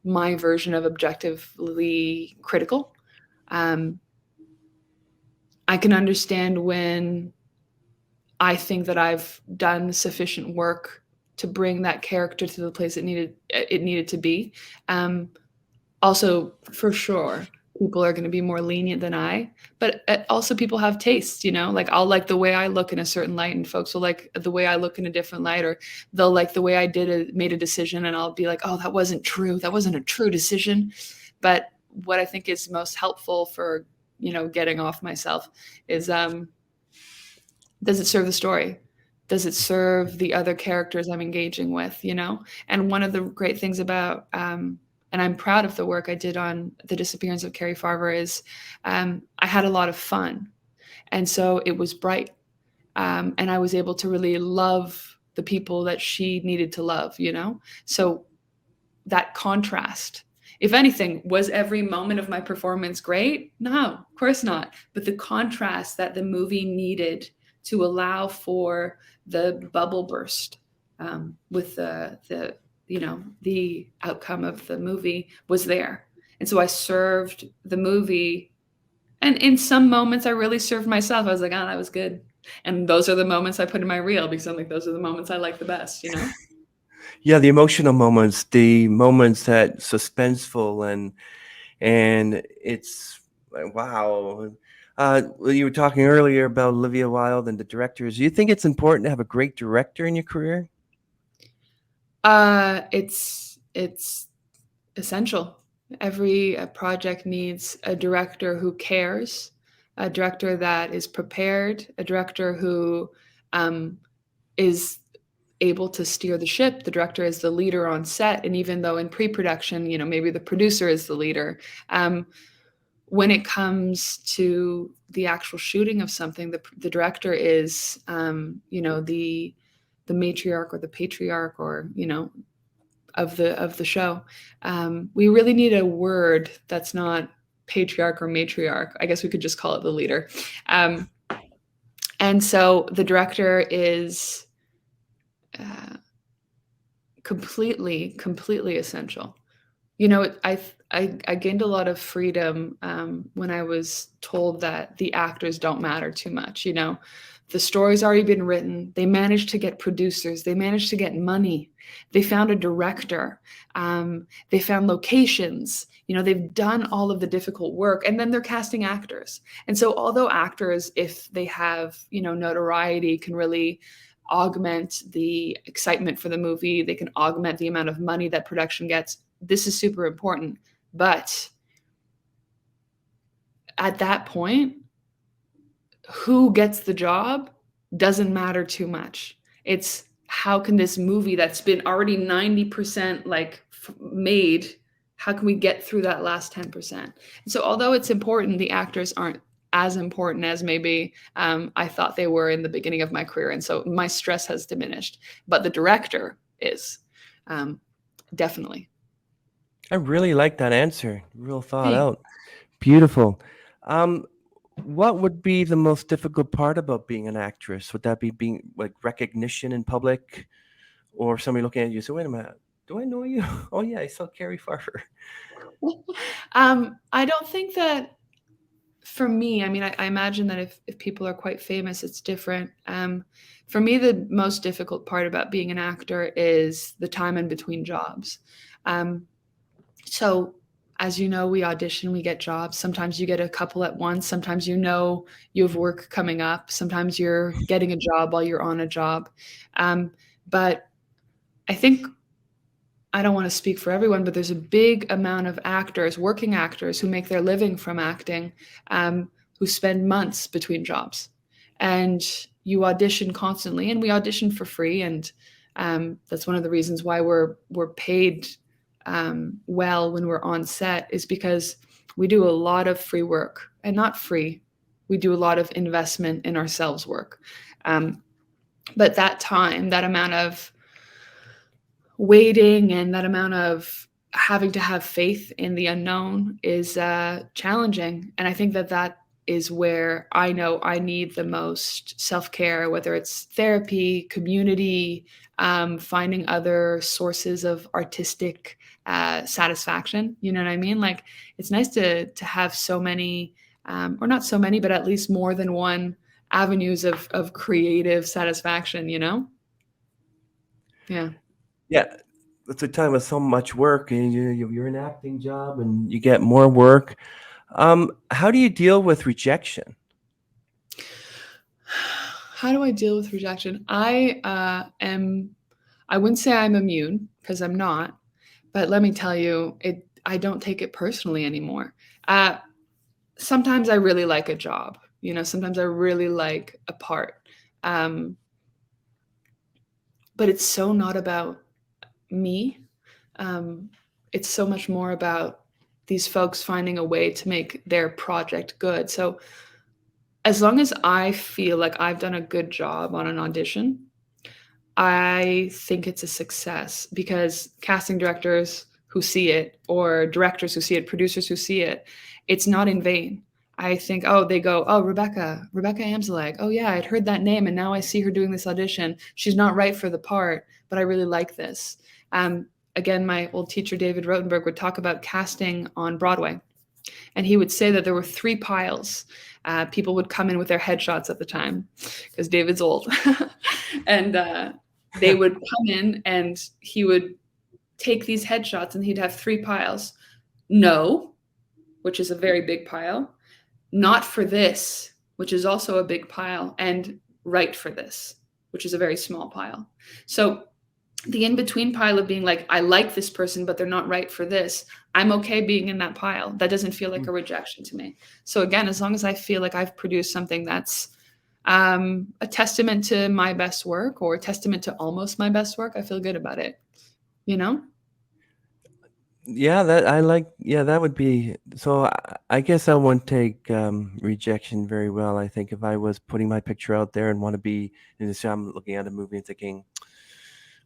my version of objectively critical. I can understand when I think that I've done sufficient work to bring that character to the place it needed to be. Also, for sure, people are going to be more lenient than I, but also people have tastes, like I'll like the way I look in a certain light and folks will like the way I look in a different light, or they'll like the way I made a decision and I'll be like, oh, that wasn't true. That wasn't a true decision. But what I think is most helpful for, getting off myself is, does it serve the story? Does it serve the other characters I'm engaging with, And one of the great things about, and I'm proud of the work I did on The Disappearance of Cari Farver, is I had a lot of fun. And so it was bright. And I was able to really love the people that she needed to love, So that contrast, if anything, was every moment of my performance great? No, of course not. But the contrast that the movie needed to allow for the bubble burst with the outcome of the movie was there. And so I served the movie. And in some moments, I really served myself. I was like, oh, that was good. And those are the moments I put in my reel because I'm like, those are the moments I like the best, Yeah, the emotional moments, the moments that suspenseful and it's wow. You were talking earlier about Olivia Wilde and the directors. Do you think it's important to have a great director in your career? It's essential. Every project needs a director who cares, a director that is prepared, a director who is able to steer the ship. The director is the leader on set, and even though in pre-production, maybe the producer is the leader. When it comes to the actual shooting of something, the director is, the matriarch or the patriarch, or of the show. We really need a word that's not patriarch or matriarch. I guess we could just call it the leader. And so the director is completely essential. I gained a lot of freedom when I was told that the actors don't matter too much. The story's already been written. They managed to get producers. They managed to get money. They found a director. They found locations. They've done all of the difficult work, and then they're casting actors. And so although actors, if they have, notoriety, can really augment the excitement for the movie, they can augment the amount of money that production gets. This is super important. But at that point, who gets the job doesn't matter too much. It's how can this movie that's been already 90% made, how can we get through that last 10%? And so although it's important, the actors aren't as important as maybe I thought they were in the beginning of my career. And so my stress has diminished, but the director is definitely. I really like that answer. Real thought out. Beautiful. What would be the most difficult part about being an actress? Would that be being like recognition in public, or somebody looking at you? So wait a minute, Do I know you? Oh yeah, I saw Cari Farver. I don't think that for me, I mean, I imagine that if people are quite famous, it's different. For me, the most difficult part about being an actor is the time in between jobs. Um, so, as you know, we audition, we get jobs. Sometimes you get a couple at once. Sometimes you know you have work coming up. Sometimes you're getting a job while you're on a job. But I think I don't want to speak for everyone, but there's a big amount of actors, working actors, who make their living from acting, who spend months between jobs. And you audition constantly, and we audition for free. And that's one of the reasons why we're paid well when we're on set, is because we do a lot of free work, and not free. We do a lot of investment in ourselves work. But that time, that amount of waiting and that amount of having to have faith in the unknown is challenging. And I think that that is where I know I need the most self-care, whether it's therapy, community, finding other sources of artistic satisfaction. You know what I mean? Like, it's nice to have so many, or not so many, but at least more than one avenues of creative satisfaction, you know? Yeah. Yeah, it's a time of so much work, and you're an acting job, and you get more work. How do you deal with rejection? How do I deal with rejection? I wouldn't say I'm immune, because I'm not, but let me tell you, I don't take it personally anymore. Uh, Sometimes I really like a job, sometimes I really like a part. Um, but it's so not about me. Um, it's so much more about these folks finding a way to make their project good. So as long as I feel like I've done a good job on an audition, I think it's a success, because casting directors who see it, or directors who see it, producers who see it, it's not in vain. I think, oh, they go, oh, Rebecca Amzallag. Oh, yeah, I'd heard that name, and now I see her doing this audition. She's not right for the part, but I really like this. Again, my old teacher, David Rotenberg, would talk about casting on Broadway. And he would say that there were 3 piles. People would come in with their headshots at the time, because David's old. And they would come in, and he would take these headshots, and he'd have 3 piles. No, which is a very big pile. Not for this, which is also a big pile. And right for this, which is a very small pile. So the in-between pile of being like, I like this person, but they're not right for this, I'm okay being in that pile. That doesn't feel like a rejection to me. So again, as long as I feel like I've produced something that's a testament to my best work, or a testament to almost my best work, I feel good about it, you know? Yeah, that would be so. I guess I won't take rejection very well. I think if I was putting my picture out there and want to be in this job, I'm looking at a movie and thinking,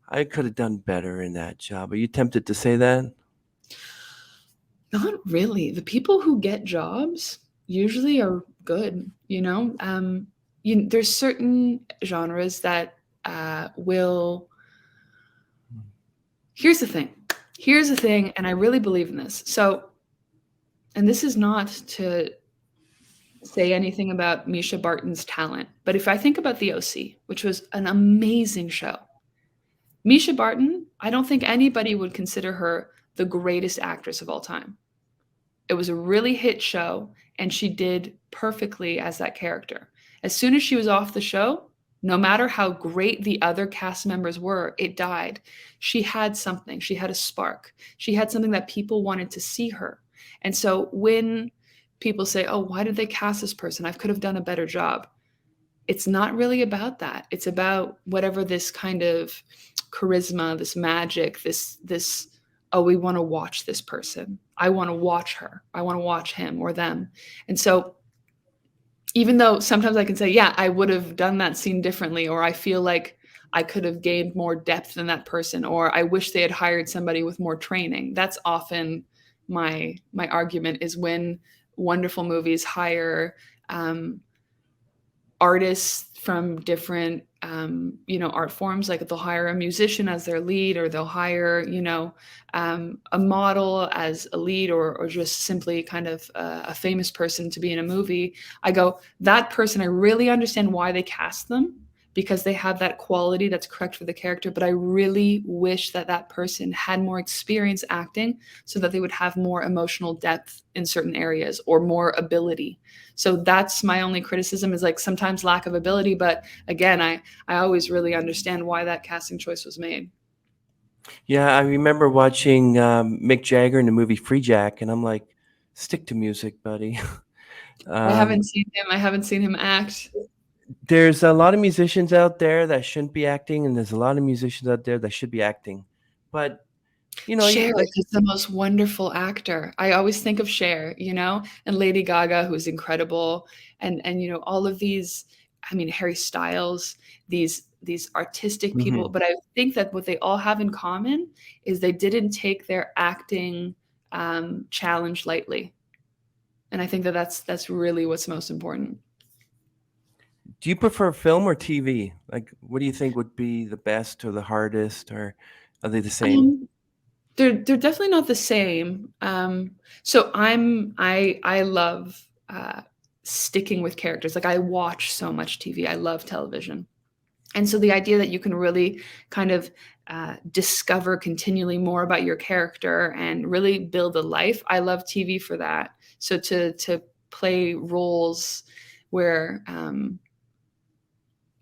I could have done better in that job. Are you tempted to say that? Not really. The people who get jobs usually are good, there's certain genres that will. Here's the thing, and I really believe in this. So, and this is not to say anything about Misha Barton's talent, but if I think about The OC, which was an amazing show, Misha Barton, I don't think anybody would consider her the greatest actress of all time. It was a really hit show, and she did perfectly as that character. As soon as she was off the show, no matter how great the other cast members were, it died. She had something. She had a spark. She had something that people wanted to see her. And so when people say, oh, why did they cast this person? I could have done a better job. It's not really about that. It's about whatever this kind of charisma, this magic, this oh, we want to watch this person. I want to watch her. I want to watch him or them. And so even though sometimes I can say, yeah, I would have done that scene differently, or I feel like I could have gained more depth than that person, or I wish they had hired somebody with more training. That's often my argument, is when wonderful movies hire artists from different art forms. Like they'll hire a musician as their lead, or they'll hire, a model as a lead, or just simply kind of a famous person to be in a movie. I go, that person, I really understand why they cast them, because they have that quality that's correct for the character. But I really wish that that person had more experience acting, so that they would have more emotional depth in certain areas, or more ability. So that's my only criticism, is like sometimes lack of ability. But again, I always really understand why that casting choice was made. Yeah, I remember watching Mick Jagger in the movie Free Jack, and I'm like, stick to music, buddy. I haven't seen him. I haven't seen him act. There's a lot of musicians out there that shouldn't be acting, and there's a lot of musicians out there that should be acting. But Cher like, is the most wonderful actor. I always think of Cher, and Lady Gaga, who's incredible, and all of these. I mean, Harry Styles, these artistic people. mhm. But I think that what they all have in common is they didn't take their acting challenge lightly, and I think that that's really what's most important. Do you prefer film or TV? Like, what do you think would be the best or the hardest, or are they the same? They're definitely not the same. So I love sticking with characters. Like I watch so much TV. I love television. And so the idea that you can really kind of discover continually more about your character and really build a life, I love TV for that. So to play roles where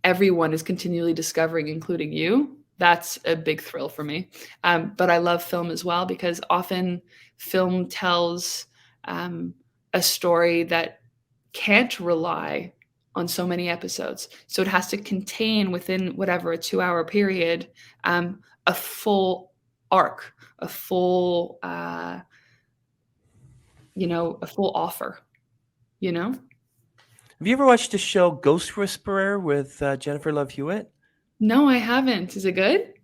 everyone is continually discovering, including you, that's a big thrill for me. But I love film as well, because often film tells a story that can't rely on so many episodes. So it has to contain within whatever a 2-hour period a full arc, a full a full offer. Have you ever watched the show Ghost Whisperer with Jennifer Love Hewitt? No, I haven't. Is it good?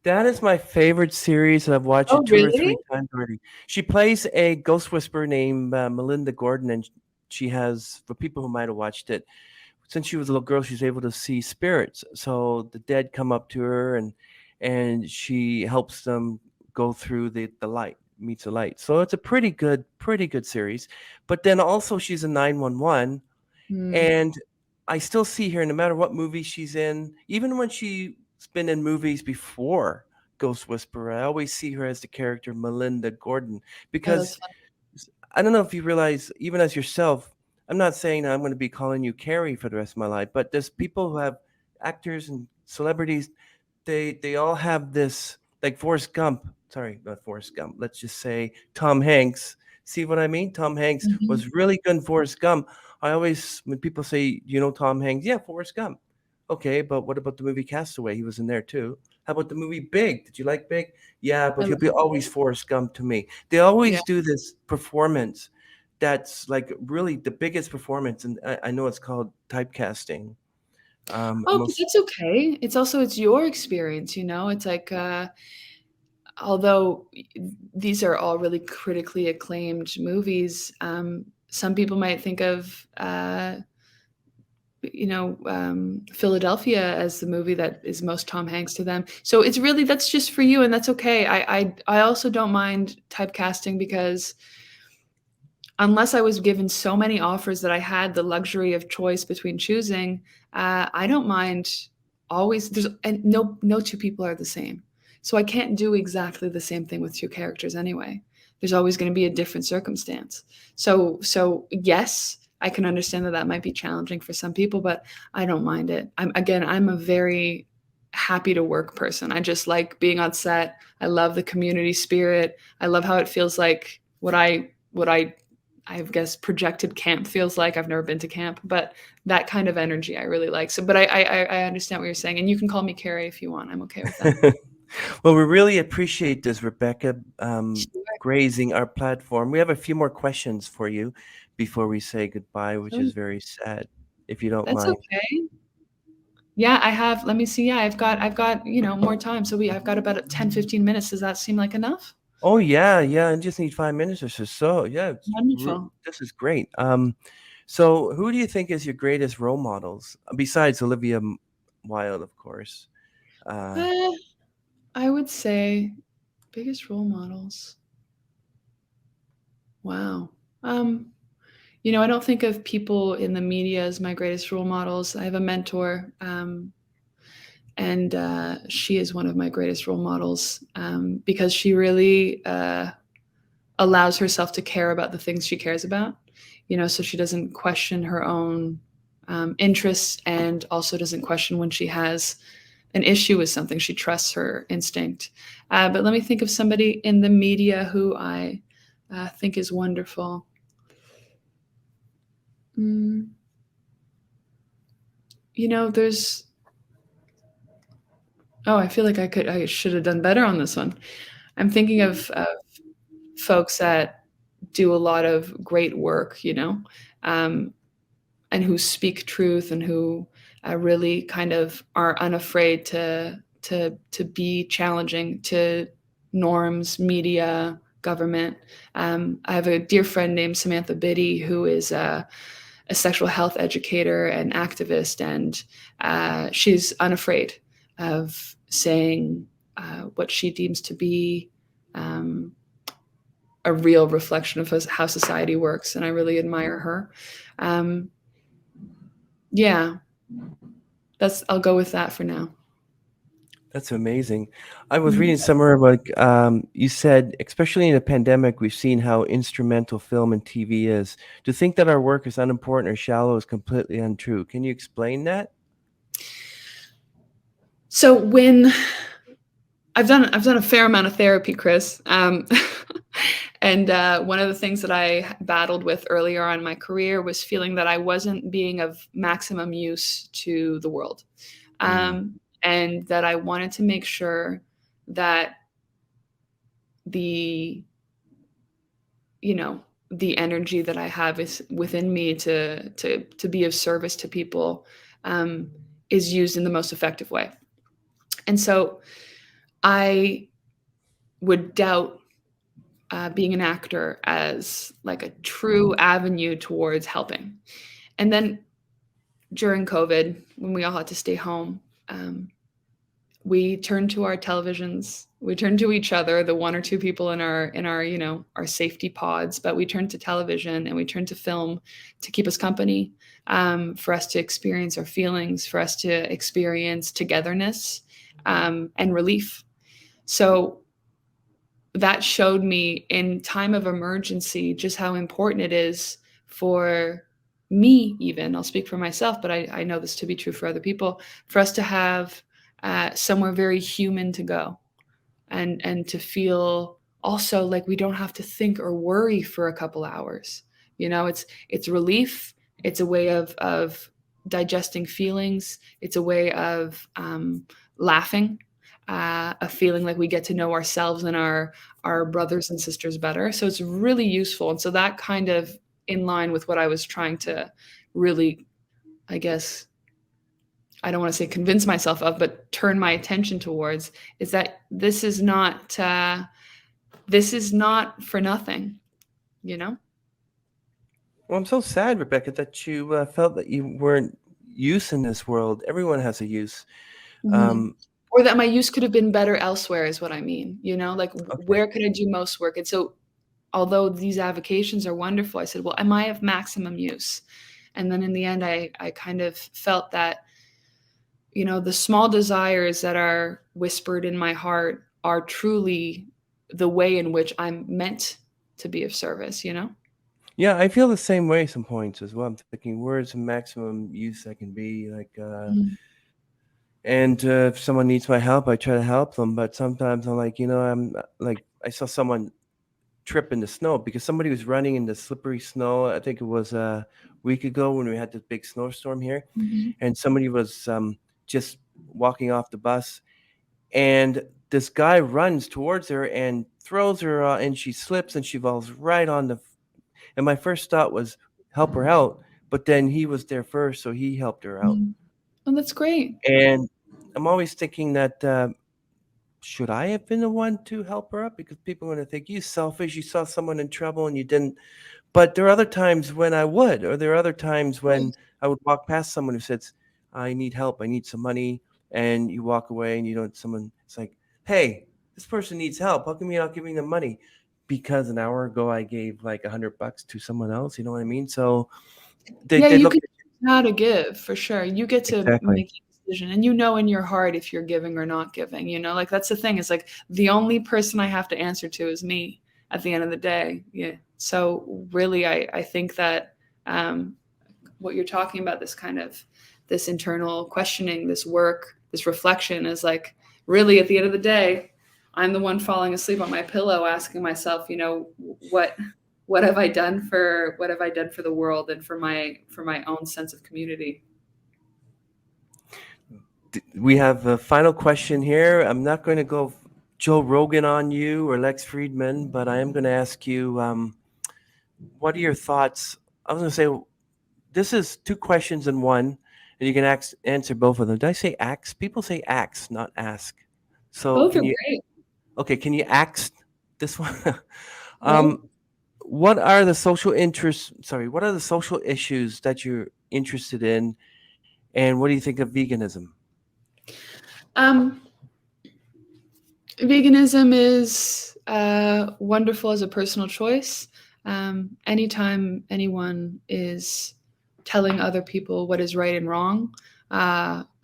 That is my favorite series, and I've watched Oh, it 2 or 3 really? times already. She plays a ghost whisperer named Melinda Gordon, and she has, for people who might have watched it, since she was a little girl, she's able to see spirits. So the dead come up to her, and she helps them go through the light, meets the light. So it's a pretty good series. But then also she's a 911, Hmm. and I still see her no matter what movie she's in, even when she's been in movies before Ghost Whisperer, I always see her as the character Melinda Gordon, Oh, because that's fun. I don't know if you realize, even as yourself, I'm not saying that I'm going to be calling you Carrie for the rest of my life, but there's people who have, actors and celebrities, they all have this, like Forrest Gump. Sorry, not Forrest Gump. Let's just say Tom Hanks. See what I mean? Tom Hanks Mhm. was really good in Forrest Gump. I always, when people say, you know Tom Hanks, yeah, Forrest Gump. Okay, but what about the movie Castaway? He was in there too. How about the movie Big? Did you like Big? Yeah, I but he'll love be it. always Forrest Gump to me. They Yeah. always do this performance that's like really the biggest performance, and I know it's called typecasting. Oh, but Most that's okay. It's your experience, It's like, although these are all really critically acclaimed movies, some people might think of, Philadelphia as the movie that is most Tom Hanks to them. So it's really, that's just for you, and that's okay. I also don't mind typecasting, because unless I was given so many offers that I had the luxury of choice between choosing, I don't mind always. And no two people are the same, so I can't do exactly the same thing with two characters anyway. There's always going to be a different circumstance. So yes, I can understand that might be challenging for some people, but I don't mind it. I'm a very happy to work person. I just like being on set. I love the community spirit. I love how it feels like I guess projected camp feels like. I've never been to camp, but that kind of energy I really like. So, but I understand what you're saying, and you can call me Carrie if you want. I'm okay with that. well, we really appreciate this, Rebecca, Sure. grazing our platform. We have a few more questions for you before we say goodbye, which Oh, is very sad, if you don't that's mind. okay. Yeah, I have. Let me see. Yeah, I've got more time. So I've got about 10-15 minutes. Does that seem like enough? Oh yeah, yeah. I just need 5 minutes or so. So yeah, Wonderful. this is great. So who do you think is your greatest role models besides Olivia wild, of course. I would say biggest role models. Wow. I don't think of people in the media as my greatest role models. I have a mentor, and she is one of my greatest role models because she really allows herself to care about the things she cares about, so she doesn't question her own interests, and also doesn't question when she has an issue with something. She trusts her instinct. But let me think of somebody in the media who I think is wonderful. There's. Oh, I feel like I should have done better on this one. I'm thinking of folks that do a lot of great work, and who speak truth, and who really kind of are unafraid to be challenging to norms, media, government. I have a dear friend named Samantha Biddy, who is a sexual health educator and activist, and she's unafraid of saying what she deems to be a real reflection of how society works, and I really admire her. Yeah, I'll go with that for now. That's amazing. I was reading somewhere about you said, especially in a pandemic, we've seen how instrumental film and TV is. To think that our work is unimportant or shallow is completely untrue. Can you explain that? So when I've done a fair amount of therapy, Chris, and one of the things that I battled with earlier on in my career was feeling that I wasn't being of maximum use to the world, and that I wanted to make sure that the energy that I have is within me to be of service to people, is used in the most effective way. And so I would doubt being an actor as like a true avenue towards helping. And then during COVID, when we all had to stay home, we turned to our televisions. We turned to each other, the one or two people in our our safety pods, but we turned to television and we turned to film to keep us company, for us to experience our feelings, for us to experience togetherness, and relief. So that showed me in time of emergency just how important it is for me, even I'll speak for myself, but I know this to be true for other people, for us to have somewhere very human to go, and to feel also like we don't have to think or worry for a couple hours. It's relief. It's a way of digesting feelings. It's a way of laughing, a feeling like we get to know ourselves and our brothers and sisters better. So it's really useful. And so that kind of in line with what I was trying to really, I guess, I don't want to say convince myself of, but turn my attention towards, is that this is not for nothing, Well, I'm so sad, Rebecca, that you felt that you weren't use in this world. Everyone has a use. Or that my use could have been better elsewhere is what I mean, like Okay. where could I do most work? And so although these avocations are wonderful, I said, well, am I of maximum use? And then in the end, I kind of felt that, the small desires that are whispered in my heart are truly the way in which I'm meant to be of service, Yeah, I feel the same way some points as well. I'm thinking, where's the maximum use I can be? Like, and if someone needs my help, I try to help them. But sometimes I'm like, I'm like, I saw someone trip in the snow because somebody was running in the slippery snow. I think it was a week ago when we had this big snowstorm here, and somebody was just walking off the bus, and this guy runs towards her and throws her, and she slips and she falls right on the. And my first thought was help her out, but then he was there first, so he helped her out. Oh, that's great. And I'm always thinking that should I have been the one to help her up? Because people are going to think you selfish. You saw someone in trouble and you didn't. But there are other times when I would, or there are other times when I would walk past someone who says, I need help, I need some money, and you walk away and you don't, someone, it's like, hey, this person needs help. How come you're not giving them money? Because an hour ago I gave like $100 to someone else. You know what I mean? So Yeah, they you look can choose how to give for sure. You get to exactly. make a decision, and you know in your heart if you're giving or not giving. You know, like that's the thing. Is like the only person I have to answer to is me at the end of the day. Yeah. So really, I think that what you're talking about, this kind of this internal questioning, this work, this reflection, is like really at the end of the day, I'm the one falling asleep on my pillow, asking myself, you know, what have I done for the world and for my own sense of community. We have a final question here. I'm not going to go Joe Rogan on you or Lex Friedman, but I am going to ask you, what are your thoughts? I was going to say, this is two questions in one, and you can answer both of them. Did I say axe? People say axe, not ask. So Both are can you? great, Okay, can you axe this one? right? um, what are the social interests? Sorry, what are the social issues that you're interested in, and what do you think of veganism? Um, Veganism is wonderful as a personal choice. Anytime anyone is telling other people what is right and wrong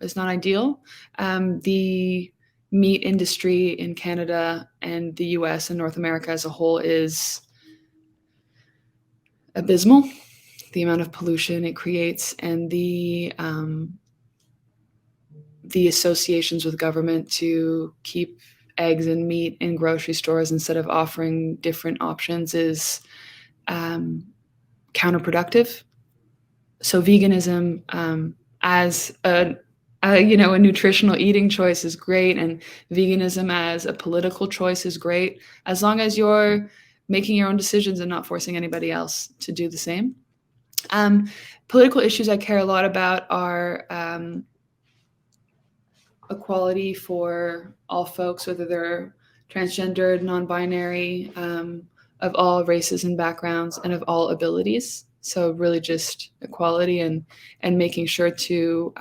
is not ideal. The meat industry in Canada and the US and North America as a whole is abysmal. The amount of pollution it creates and the associations with government to keep eggs and meat in grocery stores instead of offering different options is counterproductive. So veganism as a nutritional eating choice is great, and veganism as a political choice is great as long as you're making your own decisions and not forcing anybody else to do the same. Political issues I care a lot about are equality for all folks, whether they're transgendered, non-binary, of all races and backgrounds, and of all abilities. So really, just equality and making sure to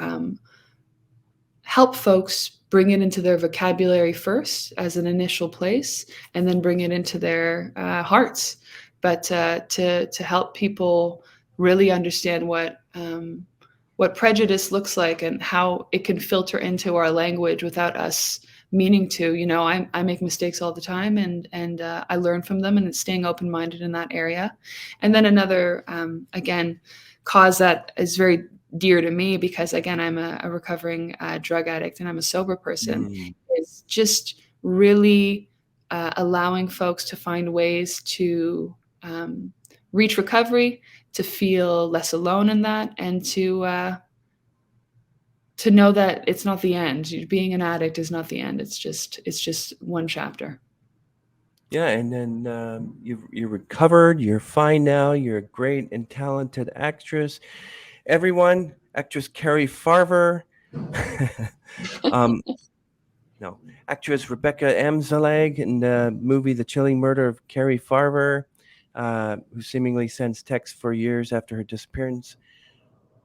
help folks bring it into their vocabulary first as an initial place, and then bring it into their hearts. But to help people really understand what prejudice looks like and how it can filter into our language without us meaning to. You know, I make mistakes all the time, and I learn from them, and it's staying open-minded in that area. And then another, again, cause that is very dear to me, because again, I'm a recovering drug addict and I'm a sober person, Mm. is just really allowing folks to find ways to reach recovery, to feel less alone in that, and to know that it's not the end. Being an addict is not the end. It's just one chapter. Yeah, and then you're recovered. You're fine now. You're a great and talented actress. Everyone, actress Cari Farver. um, no, actress Rebecca Amzallag in the movie The Chilling Murder of Cari Farver, who seemingly sends texts for years after her disappearance.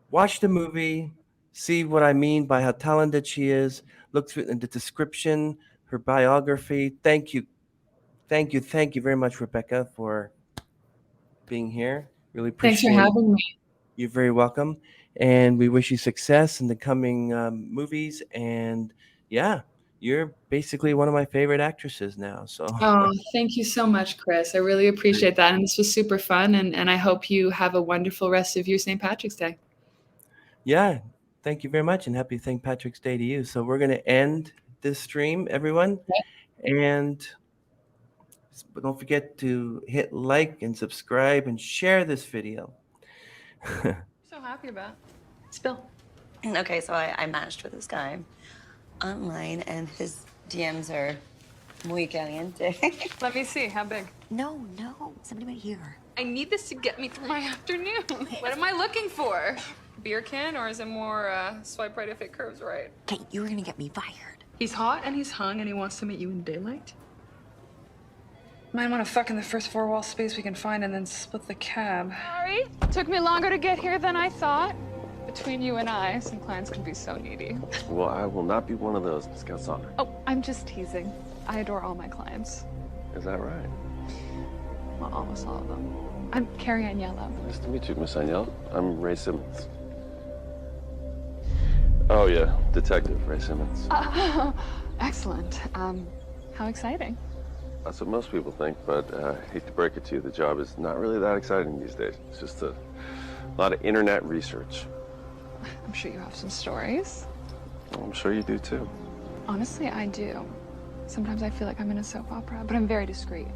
Watch the movie, see what I mean by how talented she is. Look through the description, her biography. Thank you very much, Rebecca, for being here. Really Thanks for appreciate it. having me. You're very welcome. And we wish you success in the coming movies. And yeah, you're basically one of my favorite actresses now. So Oh, thank you so much, Chris. I really appreciate that. And this was super fun. And I hope you have a wonderful rest of your St. Patrick's Day. yeah, thank you very much. And happy St. Patrick's Day to you. So we're going to end this stream, everyone. And don't forget to hit like and subscribe and share this video. So happy about Spill. Okay, so I matched with this guy online, and his DMs are muy caliente. Let me see. How big? No, somebody right here. I need this to get me through my afternoon. What am I looking for? Beer can, or is it more swipe right if it curves right? Kate, you were gonna get me fired. He's hot and he's hung and he wants to meet you in daylight. Might want to fuck in the first four-wall space we can find and then split the cab. Sorry, took me longer to get here than I thought. Between you and I, some clients can be so needy. Well, I will not be one of those, Miss Calzana. Oh, I'm just teasing. I adore all my clients. Is that right? Well, almost all of them. I'm Carrie Agnello. Nice to meet you, Miss Agnello. I'm Ray Simmons. Oh, yeah, Detective Ray Simmons. Excellent. How exciting. That's what most people think, but I hate to break it to you, the job is not really that exciting these days. It's just a lot of internet research. I'm sure you have some stories. Well, I'm sure you do, too. Honestly, I do. Sometimes I feel like I'm in a soap opera, but I'm very discreet.